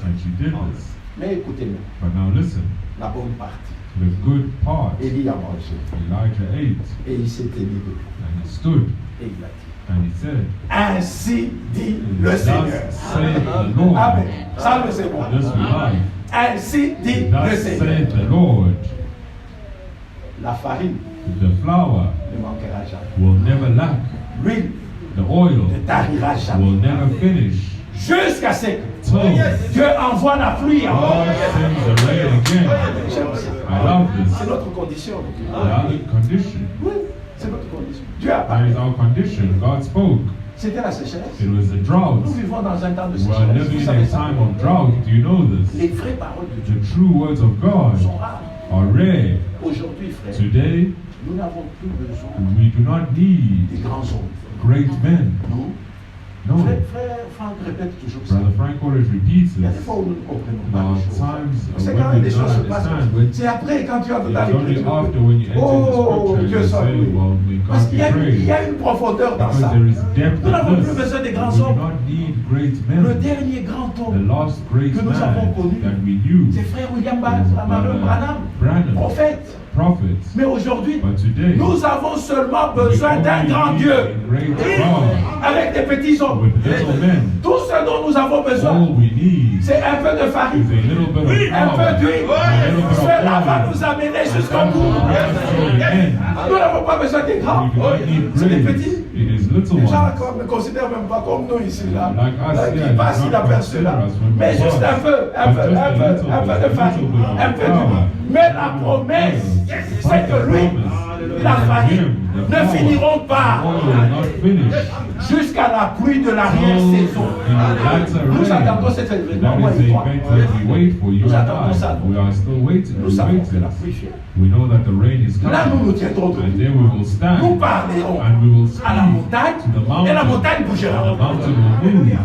And she did this. Mais écoutez-moi, But now listen, la bonne partie. the good part, Élie a mangé. Elijah ate Et il s'est émis debout. and he stood Et il a dit, and he said, ainsi dit le Thus Seigneur. saith the Lord. Amen. Ça, c'est bon. This we like. Ainsi dit le Thus Seigneur. saith the Lord. La farine The flour ne manquera jamais. will never lack. L'huile The oil ne tarira will jamais. never finish. Jusqu'à ce que Till Dieu envoie la pluie encore. God sends the rain again. J'aime ça. I love this. C'est notre condition. The other condition. Oui, c'est notre condition. Dieu a That parlé. is our condition. God spoke. C'était la sécheresse. It was a drought. Nous vivons dans un temps de We are sécheresse. living Vous in savez a ça? time of drought. Do you know this? Les vraies paroles de Dieu The true words of God sont rares. are rare. Aujourd'hui, frère, Today, nous n'avons plus besoin we do not need des grands hommes. great men. Nous, No. frère Franck répète toujours ça. Brother Frank always repeats Il y a des this. fois où nous ne comprenons There pas are les choses. times C'est when quand we des don't choses se passent. understand. When C'est après quand tu entres dans it's only l'écriture. after when you enter Oh, the scripture, Dieu you soit say, loué. well, may Parce God qu'il be y praised. a une profondeur dans Because ça. there is depth Nous n'avons in plus this. besoin des We grands do hommes. not need great Le men. dernier grand The homme, last great que nous avons man connu, that we knew c'est frère William was Branham, Branham, prophète. prophet. Mais aujourd'hui, But today, nous avons seulement we besoin d'un only grand need Dieu a great God avec des petits hommes. with little men. Tout ce dont nous avons besoin, All we need is c'est un peu de a farine, little bit of un peu flour, d'huile. a little bit of Cela va oil. nous amener jusqu'au That bout. will bring us to the end. Nous n'avons pas besoin des grands. We do not need C'est des great. petits. It is little Les gens ones. ne considèrent même pas comme nous ici, là. Like us, Là, yeah, qui passent, they il don't aperçu là. consider us when we Mais juste pass. un peu, un peu, But just un a peu, little un peu bit, de a farine, little bit of un peu flour. d'huile. Mais la promesse, c'est que lui, la farine, ne finiront pas jusqu'à la pluie de l'arrière-saison. Nous attendons cet événement, moi et toi. Nous attendons ça. Nous savons que la pluie vient. We know that the rain is coming. Là, nous nous tiendrons debout. And there we will stand. Nous parlerons And we will speak à la montagne to the mountain. et la montagne And bougera. the mountain will move.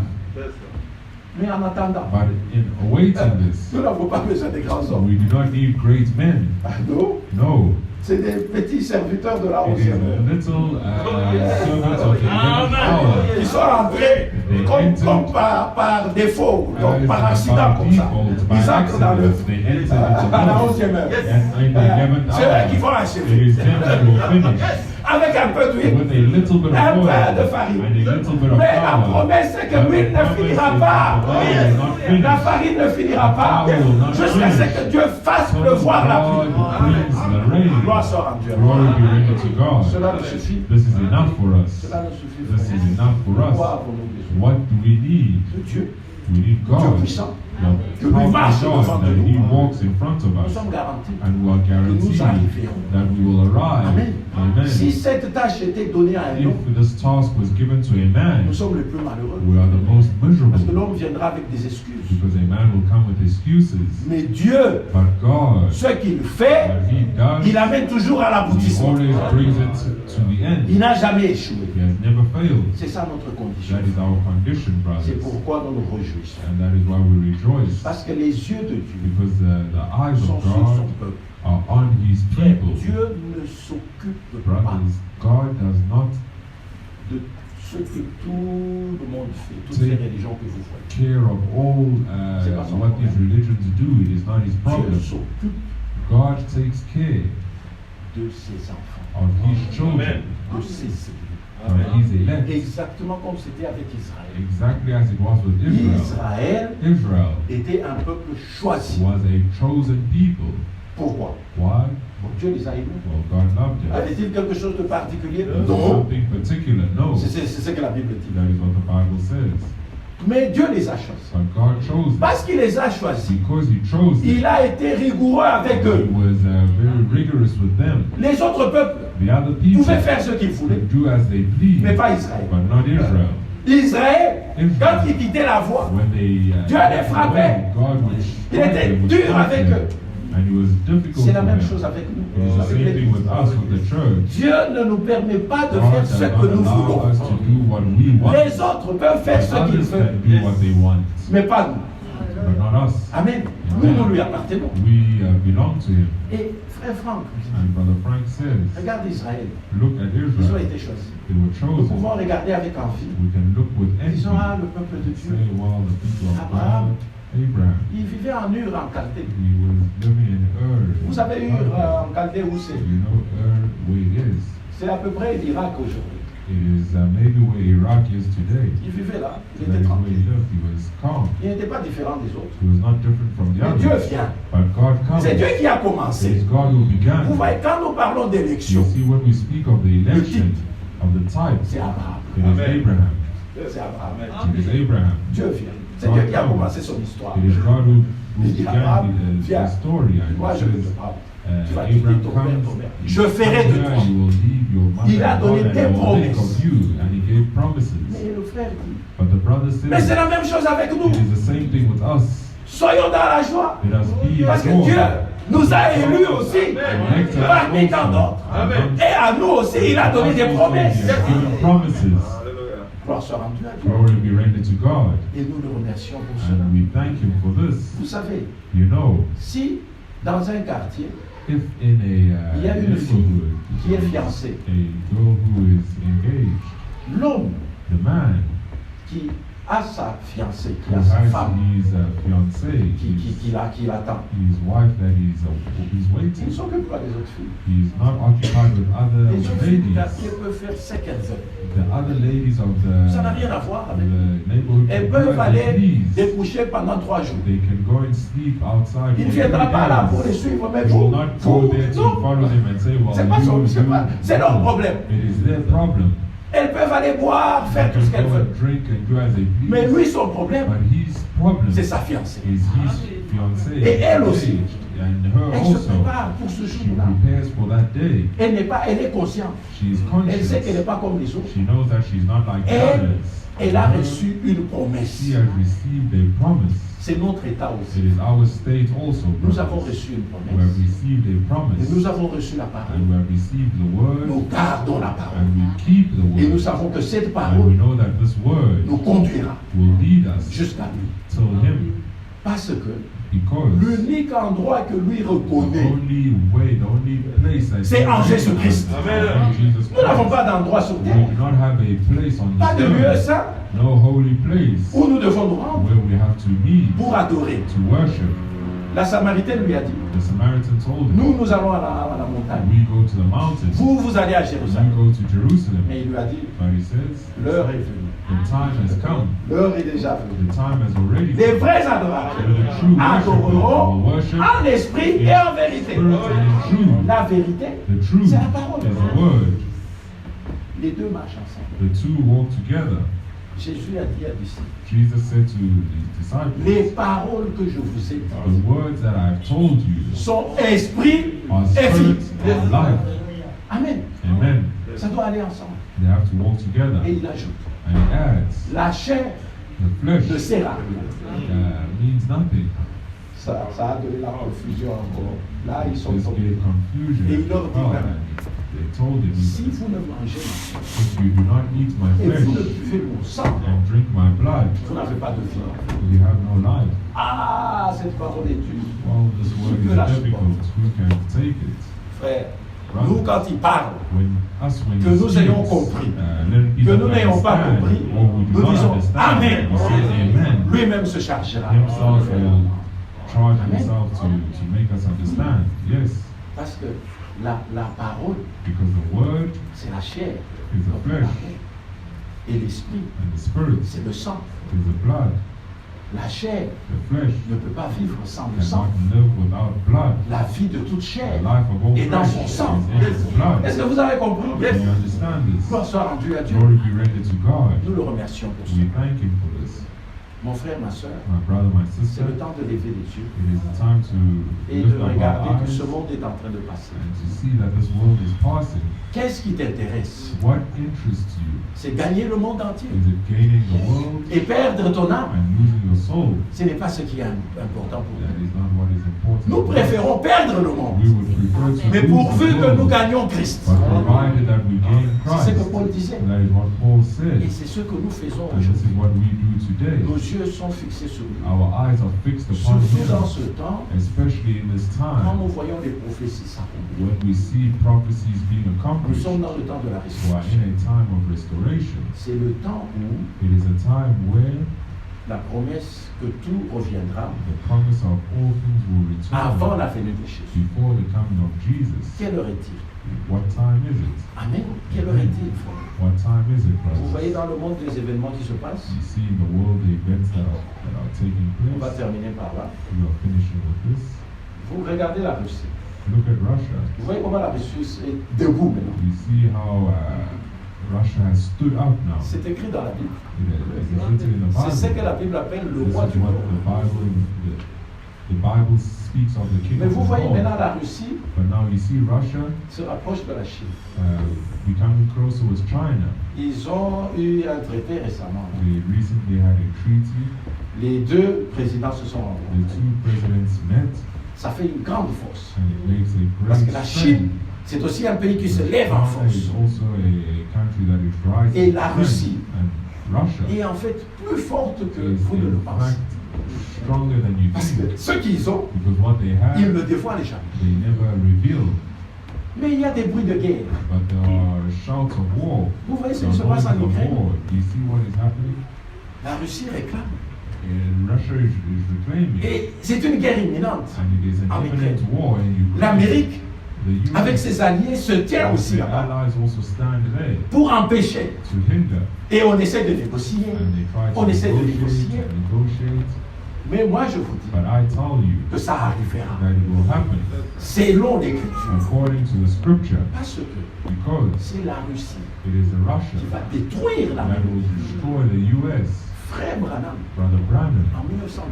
Mais en attendant, But in awaiting this, nous n'avons pas besoin des grands hommes. we do not need great men. Non, No. c'est des petits serviteurs de la It is hausse. little servants of the living power. Ils sont entrés comme par défaut, donc par accident comme ça. Ils entrent dans le à la 11e heure. C'est eux qui vont It achever. is them that will finish Avec un peu d'huile, with a little bit un of oil peu de farine. and a little bit of Mais la flour. promesse, c'est que l'huile ne finira pas. La farine ne finira pas jusqu'à ce que Dieu fasse pleuvoir la God pluie. brings the rain. Gloire soit rendue à Glory Dieu. be rendered to God. Cela nous suffit. This is enough for us. Cela nous suffit. This frère. is enough for Quoi us. avons-nous besoin? What do we need? De Dieu. We need Dieu God. puissant. The Que lui marche powerful devant God, that nous. He walks in front of Nous us. sommes garantis. And we are guaranteed arriverons. that we will arrive. Amen. Amen. Si cette tâche était donnée à un homme, If this task was given to a man, nous sommes les plus malheureux. we are the most Parce que miserable. l'homme viendra avec des excuses. Because a man will come with excuses. Mais Dieu, But God, ce qu'il fait, what He does, il amène toujours à He l'aboutissement. always brings it to the end. Il n'a jamais échoué. He has never failed. C'est ça notre condition. That is our condition, C'est brothers. pourquoi nous nous réjouissons. And that is why we rejoice. Parce que les yeux de Dieu Because the eyes sont of sur son God peuple. are on His Frère, people. Dieu ne s'occupe pas Brothers, God does not de ce que tout le monde fait, toutes C'est- ces religions que vous voyez. care of all C'est pas son what these problème. religions do. It is not His Dieu problem. s'occupe God God takes care de ses enfants, of His children, de ses élus. of His elect, Exactement comme c'était avec Israël. exactly as it was with Israel. Israël Israel était un peuple choisi. was a chosen people. Pourquoi? Why? Bon, Dieu les a aimés. Well, God loved them. Avait-il quelque chose de particulier? Was there Non. something particular? No. C'est ce que la Bible dit. That is what the Bible says. Mais Dieu les a choisis. But God chose them. Parce qu'il les a choisis, Because He chose them. il a été rigoureux avec He eux. was very rigorous with them. Les autres peuples The other people pouvaient faire ce qu'ils voulaient, could do as they pleased, mais pas Israël. but not Israel. Israël, quand ils quittaient la voie, When they Dieu les frappait. God would Il strike était them, would dur strike avec them, eux. and it was difficult C'est la for même them. chose avec nous. It is the avec same thing l'Église. with us, with the church. Dieu ne nous permet pas de God faire does ce not que nous allow voulons. us to do what we want. Les autres peuvent faire But ce qu'ils others veulent, can do what they want, mais pas nous. but not us. Amen. Nous lui appartenons. We belong to Him. Et frère Franck, And Brother Frank says, regarde Israël. look at Ils ont Israel. été choisis. They were Nous chosen. pouvons regarder avec envie. We can look with envy. Disons, ah, le peuple de and Dieu. say, well, the people of Abraham. God, Abraham, Il vivait en Ur, en Chaldée. he was living in Ur. Vous savez Ur, en Chaldée, où c'est? You know Ur, where it is. C'est à peu près l'Irak aujourd'hui. It is maybe where Iraq is today. Il vivait là, il That était is where he tranquille. lived. He was calm. Il n'était pas différent des autres. He was not different from the Mais Dieu others. vient. But God comes. C'est Dieu qui a It commencé. is God who Vous began. voyez, quand nous parlons You d'élection, see, when we speak of the election of the type, c'est Abraham. it is Abraham. C'est Abraham. It is Abraham. Dieu vient. C'est Dieu qui a commencé son histoire. It is God who Il dit, Abraham, began viens. the story. And Moi, it je vais te says, parler. Tu vas quitter Abraham ton père, ton comes, mère. Je ferai de toi. you will leave your mother Il a and donné father, des and I will make promesses. of you, and he gave promises. Mais le frère dit, But the brother mais c'est says, la même chose avec nous. it is the same thing with us. Soyons dans la joie. Let us be Parce que joy. Dieu nous a élus aussi, Elect us parmi tant d'autres. Amen. Et à nous aussi, il a donné des promesses. He has given promises. Gloire soit rendue à Dieu. Glory be rendered to God. Et nous le remercions pour cela. And we thank him for this. Vous savez, You know, si dans un quartier, if in a il y a une fille neighborhood, qui est fiancée, a girl who is engaged, l'homme the man qui a sa fiancée, qui who a sa has femme, his fiancée, qui l'attend, his wife that he's il ne waiting, s'occupe pas des autres filles. he's not occupied with other Les autres filles du ladies. quartier peuvent faire ce qu'elles veulent. The other ladies of Ça n'a the rien à voir avec. neighborhood, Elles can peuvent go as they aller please. découcher pendant 3 jours. They can go and sleep outside. Il ne for viendra 3 pas là pour les days. suivre, mais He will vous, not go there to non. follow them and say, well, C'est pas son- c'est leur no. problème. It is their problem. Elles peuvent aller boire, They faire tout ce can qu'elles go veulent. and drink and do as they please. Mais lui, son problème, But his problem c'est is sa fiancée. his fiancée. Et elle aussi. And her Elle se also. prépare pour ce She jour-là. prepares for that day. Elle est consciente. She is Elle sait qu'elle n'est conscious. pas comme les autres. She knows that she's not like the Elle, others. elle a Her, reçu une promesse. She has received a promise. C'est notre état It aussi. is our state also, Nous brothers. avons reçu une We have promesse. received a promise. Et nous avons reçu la parole. And we have received the word. Nous gardons la parole. And we keep the Et nous word. savons que cette And we parole know that this word nous conduira will lead us jusqu'à lui. till him. Parce que Because l'unique endroit que lui the reconnaît, only way, the only place that c'est en Jésus-Christ. Jesus nous n'avons Christ. pas d'endroit sur We terre, do not have a place on pas de this lieu earth, saint no holy place où nous devons nous rendre where we have to meet pour adorer. to worship. La Samaritaine lui a dit, The Samaritan told him, nous allons à la montagne. we go to the mountains, Vous allez à you Jérusalem. go to Jerusalem. Mais il lui a dit, But he says, l'heure est venue. the time has come, L'heure est déjà venue. the time has already Les come. vrais adorateurs Where the true worshippers adoreront will worship en esprit et en vérité. spirit and in truth. La vérité, The truth c'est la parole. is the word. Les deux marchent ensemble. The two walk together. Jésus a dit à disciples, Jesus said to his disciples, les paroles que je vous ai dites the words that I have told you sont esprit are et vie. spirit and life. Amen. Amen. Ça doit aller ensemble. They have to walk together. Et il ajoute, And he adds, la chair the flesh ne sert à rien. means nothing. Ça a donné la confusion encore. Là, ils sont This tombés. gave confusion. Et il leur dit Oh, même, and they told him, si vous ne mangez pas if you do not eat my et vous ne flesh buvez mon sang, and drink my blood, vous n'avez pas de vie. you have no life. Ah, cette parole est dure. Well, this word Qui peut la is difficult. supporter? Who can take it? Frère, nous quand il parle, When que he nous speaks, ayons compris, let que people nous n'ayons pas understand, compris, or we do nous not disons understand, Amen. we say Amen. Lui-même se chargera. Himself will charge Amen. himself to make us understand. Yes. Parce que la parole, Because the word c'est la chair, is the comme flesh, l'armée. Et l'esprit, and the spirit c'est le sang. is the blood. La chair The flesh ne peut pas vivre sans le sang. cannot live without blood. La vie de toute The chair life of all est dans flesh son is sang. in its blood. Est-ce que vous avez compris? Do you understand this? Gloire soit rendue à Dieu. Glory be rendered to God. Nous le remercions pour We ça. thank Him for this. Mon frère, ma soeur, My brother, my c'est sister, le temps de lever les yeux it is the time to et de lift up regarder our que eyes ce monde est en train de passer. and to see that this world is passing. Qu'est-ce qui t'intéresse? What interests you? C'est gagner le monde entier Is it gaining the world et perdre ton âme. and losing your soul? Ce n'est pas ce qui est important pour That nous. is not what is important. Nous préférons perdre le monde, We would prefer to mais lose pourvu the que nous world, gagnions Christ. but provided that we gain C'est ce Christ. que Paul disait. That is what Paul Et said. c'est ce que nous faisons And this is aujourd'hui. what we do today. Nos yeux sont fixés sur lui. Our eyes are fixed upon Surtout dans Him, ce temps, especially in this quand time nous voyons les prophéties s'accomplir. when we see prophecies being Nous accomplished. sommes dans le temps de la We are restauration. in a time of restoration. C'est le temps où It is a time where la promesse que tout reviendra the promise of all things will avant return la venue de Jésus. before the coming of Jesus. Quelle heure est-il? What time is it? Amen. Quelle heure est-il, frère? What time is it, Vous voyez brothers? dans le monde des événements qui se passent? You see in the world the events that are taking On va place. terminer par là. We are finishing with this. Vous regardez la Russie. Look at Russia. Vous voyez comment la Russie est debout maintenant. You see how Russia has stood up now. C'est écrit dans la Bible. It is written in the C'est ce que Bible. la Bible appelle le This roi is du what monde. the Bible speaks of the king Mais of vous the voyez maintenant world. la Russie But now you see Russia se rapproche de la Chine. becoming closer with China. Ils ont eu un traité récemment. They recently had a treaty. Les deux présidents se sont The rencontrés. two presidents met, Ça fait une grande force. and it makes a Parce great que la strength. Chine, c'est aussi un pays qui se lève en China is force. also a country that is rising. Et la in Russie strength. And Russia Et en fait, plus forte que is vous ne le in pensez. fact stronger than you Parce que think. ce qu'ils ont, Because what they have, ils ne le dévoilent jamais. they never reveal. Mais il y a des bruits de guerre. But there are shouts of war. Vous voyez ce There qui se are passe noises en of Ukraine? war. Do you see what is happening? La Russie réclame. And Russia is reclaiming. Et c'est une guerre imminente. And it is an en imminent Ukraine. war in Ukraine. L'Amérique, The US avec ses alliés, se tient aussi the là-bas allies also stand there pour empêcher. to hinder. Et on essaie de négocier. And they try to On essaie de negotiate négocier. and negotiate. Mais moi, je vous dis But I tell you que ça arrivera. that it will happen Selon l'Écriture. according to the scripture, Parce que because c'est la Russie it is a Russia qui va détruire that will l'Amérique. destroy the US. Frère Branham, Brother Branham, en 1930,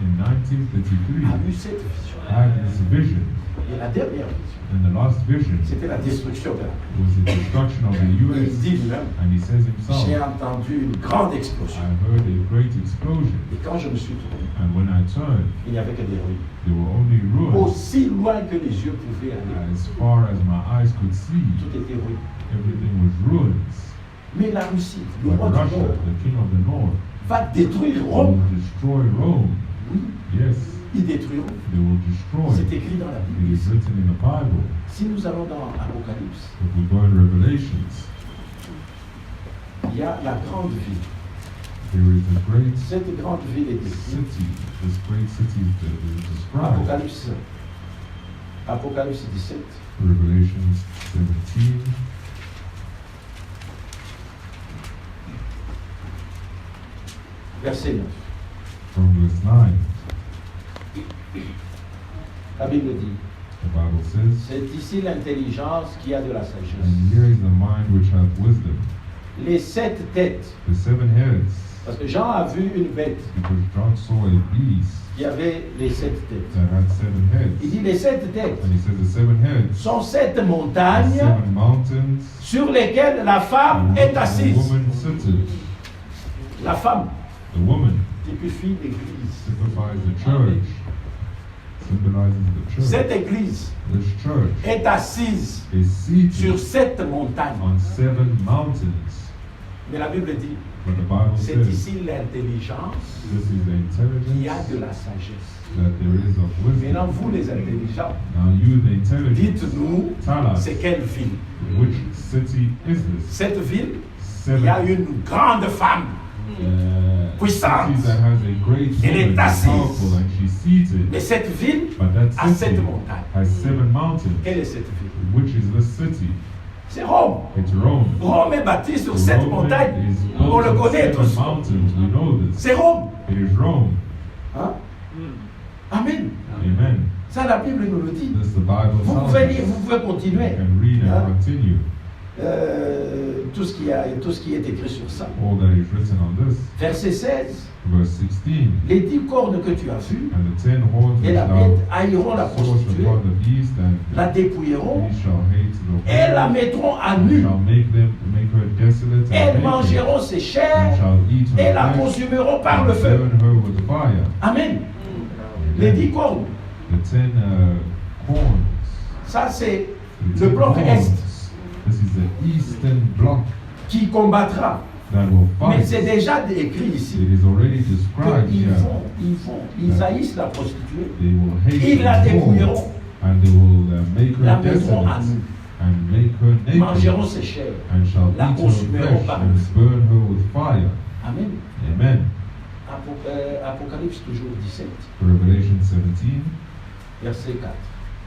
in 1933, a eu cette vision. had this vision, Et la dernière vision, and the last vision c'était la destruction de la was the destruction of the Il US. dit lui-même, And he says himself, j'ai entendu une grande explosion. I heard a great explosion, Et quand je me suis tourné, and when I turned, il n'y avait que des ruines. there were only ruins. Aussi loin que les yeux pouvaient aller, As far as my eyes could see, tout était ruine. everything was ruins. Mais la Russie, le But roi du Russia, Nord, the king of the north, va détruire will Rome. destroy Rome. Oui, Yes, ils détruiront. they will destroy. C'est écrit dans la It Bible. is written in the Bible. Si nous allons dans Apocalypse, If we go in Revelations, il y a la grande ville. there is a great Cette grande ville est décrite. city. This great city is described. Apocalypse, Apocalypse 17, Revelations 17, verset 9. from verse 9. La Bible dit, The Bible says, c'est ici l'intelligence qui a de la sagesse. and here is the mind which hath wisdom. Les 7 têtes, The 7 heads, parce que Jean a vu une bête because John saw a beast qui avait les 7 têtes. that had 7 heads. Il dit les 7 têtes And he says the 7 heads, sont 7 the montagnes 7 mountains, sur lesquelles la femme the est assise. woman sitteth. La femme The woman typifie l'Église. signifies the church, symbolizes the church. Cette Église This church est assise is sur seated 7 montagnes. on 7 mountains. Mais la Bible dit, But the Bible c'est says ici l'intelligence this is the qui a intelligence de la sagesse. that there is of Maintenant, wisdom. vous les intelligents, Now you, the intelligence, dites-nous, tell us c'est quelle ville? which city is this? Cette ville, il y a 7 une grande femme. Puissante. cities that has a great Elle est woman, assise. powerful, and she's seated. Mais cette ville But that a 7 city montagnes. has 7 mountains. mountains. Quelle est cette ville? Which is the city? C'est Rome. It's Rome. Rome est bâtie sur cette Rome montagne. is On le built on connaît 7 tous. mountains. We know this. C'est Rome. It is Rome. Hein? Amen. Amen. Ça, la Bible nous le dit. This the Bible Vous tells pouvez lire, us. vous pouvez continuer. You can read and Hein? continue. Tout ce qui est écrit sur ça. All that is written on this. Verset 16. Verse 16. Les 10 cornes que tu as vues, And the 10 horns et which la thou bête haïront la sawest prostituée, upon the beast, la and dépouilleront, he shall hate the et la whore, mettront à and nu. shall make her desolate, Elles and naked, mangeront ses and chairs shall eat et her la flesh, consumeront par le and feu. burn her with fire. Amen. Les 10 cornes, The 10 horns. ça c'est The le 10 bloc horns. Est This is the eastern bloc qui combattra. that will Mais fight. c'est déjà écrit ici It is already described qu'ils here. ils haïssent la prostituée. They will hate Ils la the whore, dépouilleront, and they will make la her mettront à desolate, nu, and make her naked, mangeront ses chairs. and shall la eat her consumeront flesh, par and le feu. burn her with fire. Amen. Amen. Apocalypse toujours 17, Revelation 17, verset 4.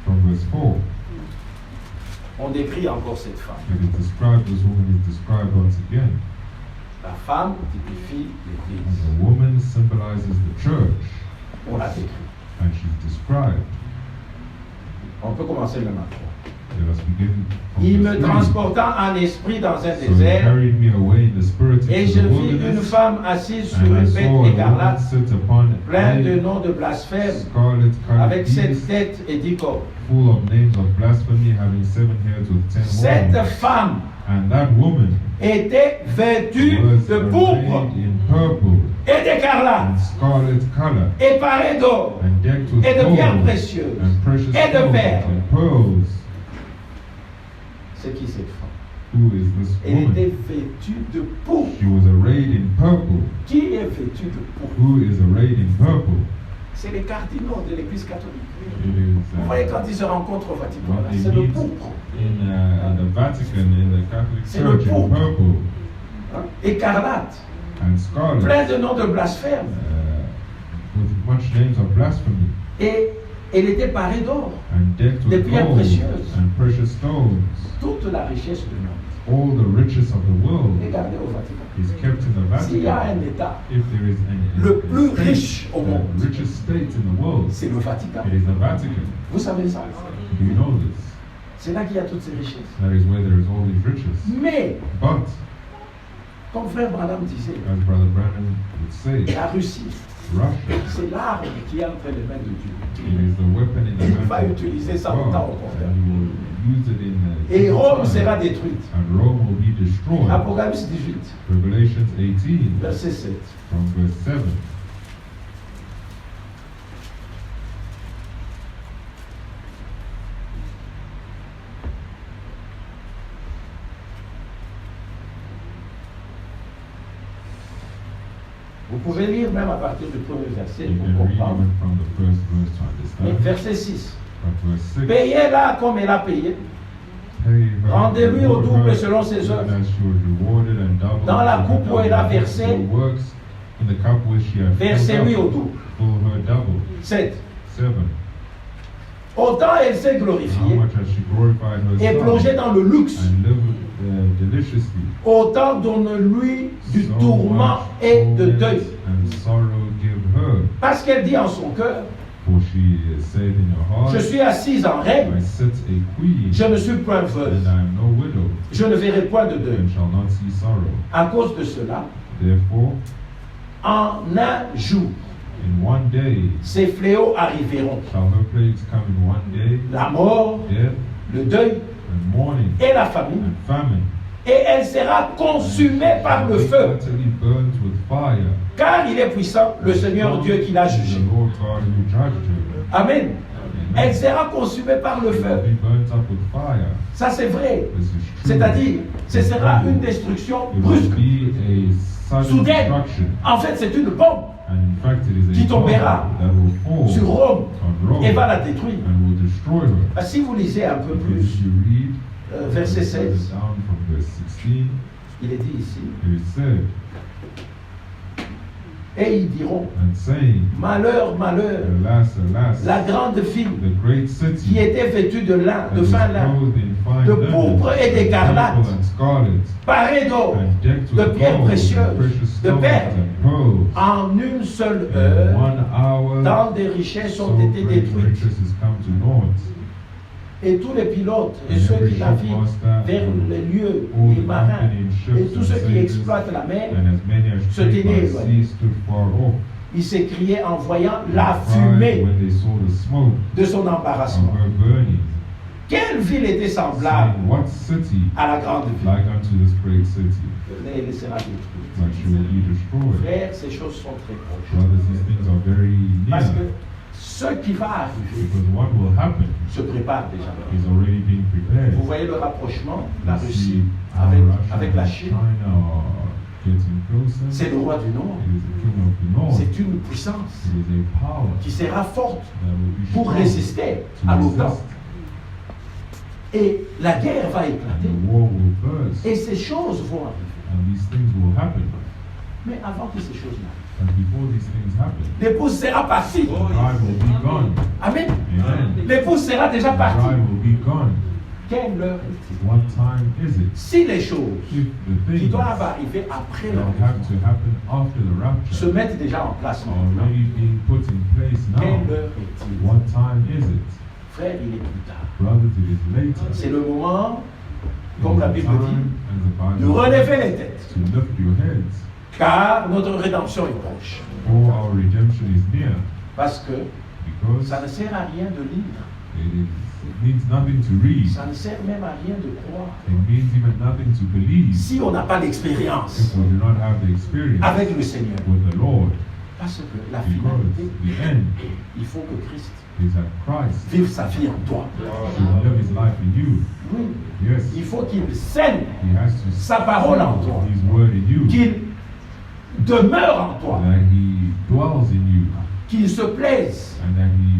from verse 4. On décrit encore cette femme. It is described, this woman is described once again. La femme typifie And l'Église. the woman symbolizes the church, On l'a décrit. and she's described. On peut commencer le matin. Let us begin from Il me verse 3. transporta en esprit dans un So he désert, carried me away in the spirit et into je the vis une wilderness, femme assise sur and I une saw bête a woman écarlate, sit upon pleine de a noms de blasphème, scarlet colored avec 7 beast, têtes et 10 cornes. full of names of blasphemy, having 7 heads with 10 Cette horns. femme And that woman était vêtue was de pourpre arrayed in purple et d'écarlate, and scarlet color, et parée d'or, and decked with et de pierres gold précieuses, and precious et de stones verre. and pearls. C'est qui cette femme? Who is this Elle woman? était vêtue de pourpre. She was arrayed in purple. Qui est vêtu de pourpre? Who is arrayed in purple? C'est les cardinaux de l'Église catholique. It is Vous voyez, quand ils se rencontrent au Vatican, when là, they c'est le meet pourpre. in the Vatican, in the Catholic C'est le Church, in pourpre. purple Hein? Écarlate, and scarlet, plein de noms de blasphème. with much names of blasphemy, Et elle était parée d'or. and decked Des with pierres gold précieuses. and precious stones. Toute la richesse du monde. All the riches of the world Regardez au Vatican. is kept in the S'il y a Vatican. un État, If there is le a plus state, riche au monde, the richest state in the world, c'est le Vatican. it is the Vatican. Vous savez ça? Do you know this? C'est là qu'il y a toutes ces richesses. That is where there is all these riches. Mais, But, comme frère Branham disait, as Brother Branham would say, la Russie, Russia, c'est l'arme qui est entre les mains de Dieu. it is the weapon in the Il hands va of utiliser ça God, autant au contraire. and he will use it in Et Rome time, sera détruite. and Rome will be destroyed. Apocalypse 18, Revelation 18, verset 7. from verse 7. Vous pouvez lire même à partir du premier verset You pour can read comprendre. even from the first verse to Mais understand. verset 6. But verse 6, Payez-la comme elle a payé. pay her, Rendez-lui au reward double her, selon ses even œuvres. as she was rewarded and double Dans la as she coupe had où elle a doubled versé, her works, in the cup which she had filled Versez-lui au up, double. full her double. 7. 7. Autant elle s'est How glorifiée much has she glorified et herself plongée dans le luxe, and lived deliciously. autant donne-lui du So tourment much et de torment deuil. and sorrow give her. Parce qu'elle dit en son cœur, For she said in her heart, je suis assise en règne, I sit a queen, je ne suis point veuve, and I am no widow, je ne verrai point de deuil. and shall not see sorrow. À cause de cela, Therefore, en un jour, in one day ces fléaux arriveront. shall her plagues come in one day, La mort, death le deuil and mourning et la famine. and famine. Et elle sera consumée par le feu. Utterly burnt with fire. Car il est puissant, le Seigneur Dieu qui l'a jugé. The Lord God who judged her. Amen. Elle sera consumée par le She will feu. be burnt up with fire. Ça c'est vrai. This is true. C'est-à-dire, ce sera une destruction It will brusque. be a sudden Soudaine. destruction. En fait, c'est une bombe And in fact, it is a qui tombera bomb that will fall sur Rome on Rome et va la détruire. and will destroy her. Ah, si vous lisez un peu If plus, you read verset 16, down from verse 16, il est dit ici, it is said, Et ils diront, and saying, malheur, malheur, Alas, alas, la grande ville the great city qui était vêtue de lin, that de is fin lin, clothed in fine de linen, pourpre et d'écarlate, purple and scarlet, parée d'or, and decked de with pierres gold précieuses, and precious de stones perles, and pearls. en une seule In heure, 1 hour, tant des richesses so ont été great détruites. riches has come to naught. Et tous les pilotes et And ceux every qui naviguent shipmaster vers and les lieux, all les the marins company in et ships tous and ceux qui sailors, exploitent la mer, and as many as se trade tenaient by éloignés. sea stood far off. Ils s'écriaient en voyant la and cried fumée when they saw the smoke de son of embarrassement. her burning, Quelle ville était semblable saying, What city à la grande ville? like unto this great city? Elle sera détruite. But she will be destroyed. Frères, ces choses sont très proches. Brothers, these things are very Parce near. que ce qui va arriver Because what will happen se prépare déjà. is already being prepared. Vous voyez le rapprochement, la You Russie see how avec, Russia avec la and Chine. China are getting closer. C'est le roi du Nord. It is the king of the north. C'est une puissance It is a power qui sera forte that will be pour strong résister to à l'OTAN. resist. Et la guerre va And éclater. the war will burst. Et ces choses vont arriver. And these things will happen. Mais avant que ces choses n'arrivent, But before these things happen, l'épouse sera partie. the bride will be gone. Amen. Amen. L'épouse sera déjà The partie. bride will be gone. Quelle heure est-il? What time is it? Si les choses If the qui things doivent that arriver après have to l'enlèvement happen after the se rapture mettent déjà en place are maintenant, already being put in place now, quelle heure est-il? what time is it? Frère, il est plus tard. Brothers, it is later. C'est le moment, It comme is la the Bible time, dit, as the de Bible relever says, les têtes, to lift your heads, car notre rédemption est proche. for our redemption is near. Parce que Because ça ne sert à rien de lire, it means nothing to read. ça ne sert même à rien de croire. It means even nothing to believe Si on n'a pas if l'expérience we do not have the experience avec le Seigneur. with the Lord. Parce que la Because finalité, the end il faut que Christ is that Christ vive sa vie en toi. should live his life in you. Oui, Yes, il faut qu'il sème he has to sa parole en toi, his word in you, qu'il demeure en toi, that he dwells in you, qu'il se plaise, and that he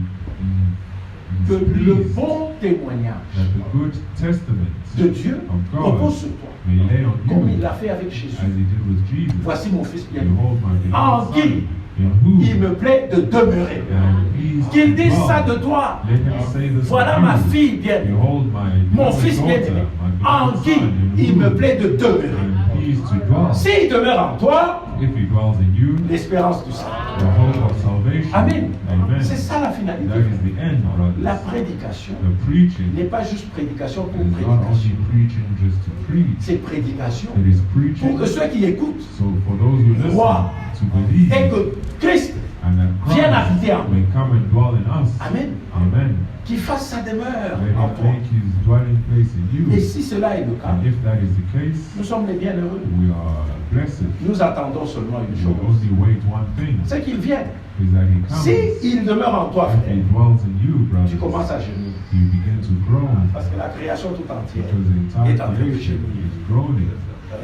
que is le pleased bon témoignage that the good testament de Dieu of God repose sur toi, may lay on comme il you l'a fait avec Jésus. as he did with Jesus. Voici mon fils bien-aimé, Behold my en beloved qui son, in whom il me plaît de demeurer. and pleased Qu'il to dise dwell. ça de toi. Let him say this Voilà of ma you. fille bien-aimée, Behold my mon beloved fils daughter, bien-aimé, my en beloved qui son, in il me whom plaît de demeurer. I am pleased to dwell. S'il demeure en toi, If he dwells in you, l'espérance du salut. the hope of salvation. Amen. Amen. C'est ça la That finalité. is the end, La brothers. prédication The preaching n'est pas juste prédication pour is not prédication. only preaching just to preach. C'est prédication It is pour preaching que ceux qui écoutent so for those who listen Croient. to believe et que Christ and that vienne Christ habiter en may nous. come and dwell in us. Amen. Amen. Qu'il fasse sa demeure Let en him toi. make his dwelling place in you. Et si cela est le cas, And if that is the case, nous sommes les bienheureux. we are blessed. Nous attendons seulement une We chose, only wait one thing, c'est qu'il vienne. is that he comes. Si il demeure en toi, If frère, he dwells in you, tu commences brothers, à gémir. you begin to groan. Parce que la création tout entière Because the entire est en train de creation gémir. is groaning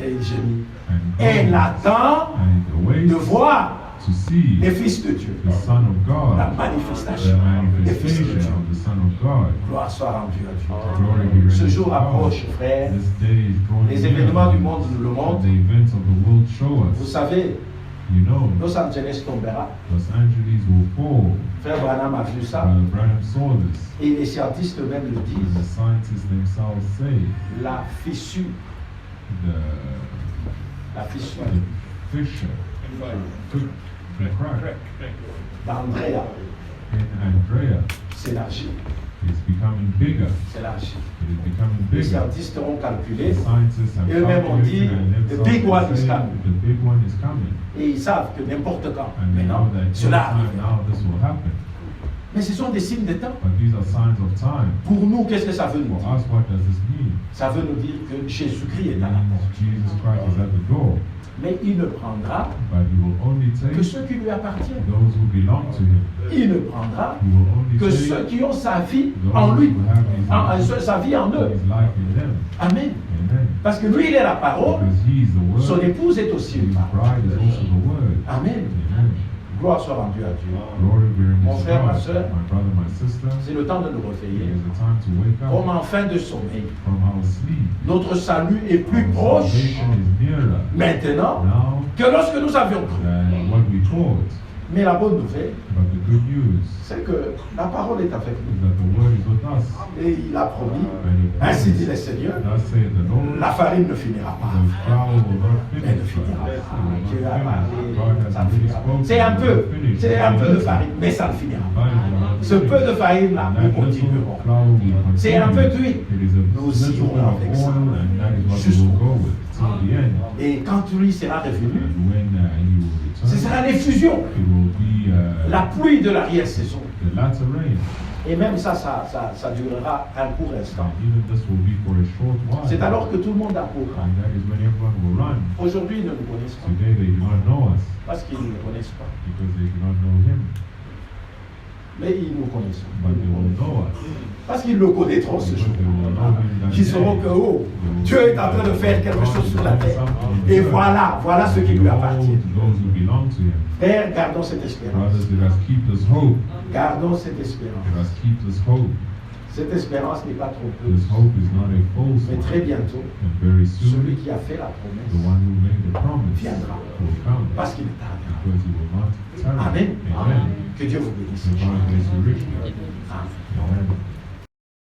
Et il gémit. and Elle groans attend and de awaits voir to see les fils de Dieu. the Son of God, La the manifestation des fils de manifestation Dieu. of the Son of God. Gloire soit rendue à Glory Dieu. be Ce rendered jour to God. approche, frère. This day is drawing Les near. événements du monde nous le The montrent. events of the world show Vous us. savez, You know, Los Angeles tombera. Los Angeles will fall. Frère Branham a vu ça. Brother Branham saw this. Et les scientifiques même le And the disent. scientists themselves say La fissure, la fissure the fissure, the crack d'Andrea in Andrea s'élargit. is becoming bigger. S'élargit. It is becoming Les bigger. scientifiques ont calculé The scientists have Et eux-mêmes ont dit, calculated and the big one themselves is say coming. the big one is coming. et ils savent que n'importe quand, And they know maintenant, that cela anytime arrive. now this will happen. Mais ce sont des signes de temps. But these are signs of time. Pour nous, qu'est-ce que ça veut nous For dire? us, what does this mean? Ça veut nous dire que Jésus-Christ It est à la means porte. Jesus Christ is at the door. Mais il ne prendra But he will only take que ceux qui lui appartiennent. those who belong to him. Il ne prendra He will only que take ceux qui ont sa vie those en lui, who have his sa vie en eux. his life in them. Amen. Amen. Parce que lui, il est la parole, Because he is the word. son épouse est aussi His une parole. bride is also the word. Amen. Amen. Gloire soit rendue à Dieu. Glory be in Mon His frère, ma God. sœur, My brother, my sister, c'est le temps de nous it réveiller. is the time to wake Comme up en fin de sommeil, from our sleep. notre salut est plus Our proche salvation is nearer maintenant now que lorsque nous avions cru. than what we thought. Mais la bonne nouvelle, But the good news c'est que la parole est avec is nous. that the word is with us. Et il a promis, And it ainsi dit promised, le Seigneur, thus saith the Lord, la farine ne finira pas. the flour will not Elle ne finish. finira It pas. will Dieu a not parlé, finish. God has ça ne already finira pas. spoken. C'est un It peu, will finish. c'est un peu de farine, mais ça ne finira pas. Ce peu de farine-là, nous continuerons. C'est un peu d'huile. Nous irons avec ça. Jusqu'au bout. Till the end. Et quand lui sera revenu, And when he will ce return, sera l'effusion, it will be la pluie de l'arrière-saison. the latter rain. Et même ça durera un court instant. And even this will be for a short while. C'est alors que tout le monde accourra. And that is when everyone will run. Aujourd'hui, ils ne nous connaissent pas. Today they do not know us Parce qu'ils ne nous connaissent pas. because they do not know him. Mais ils nous connaissent. But they will know us. Parce qu'ils le connaîtront ce Because jour. they will know him that Ils sauront que, day. oh, Dieu est en train de faire quelque chose sur la terre. Et voilà ce qui lui appartient. Those who belong to him. Père, gardons cette espérance. Brothers, let us keep this hope. Gardons cette espérance. Let us keep this hope. Cette espérance n'est pas trompeuse. This hope is not a false Mais très one. bientôt, And very celui soon, qui a fait la the promesse one who made the promise viendra. will come. Parce qu'il est tard. Because he will not tarry. Amen. Amen. Que Dieu vous bénisse. May God bless you richly. Amen. Amen.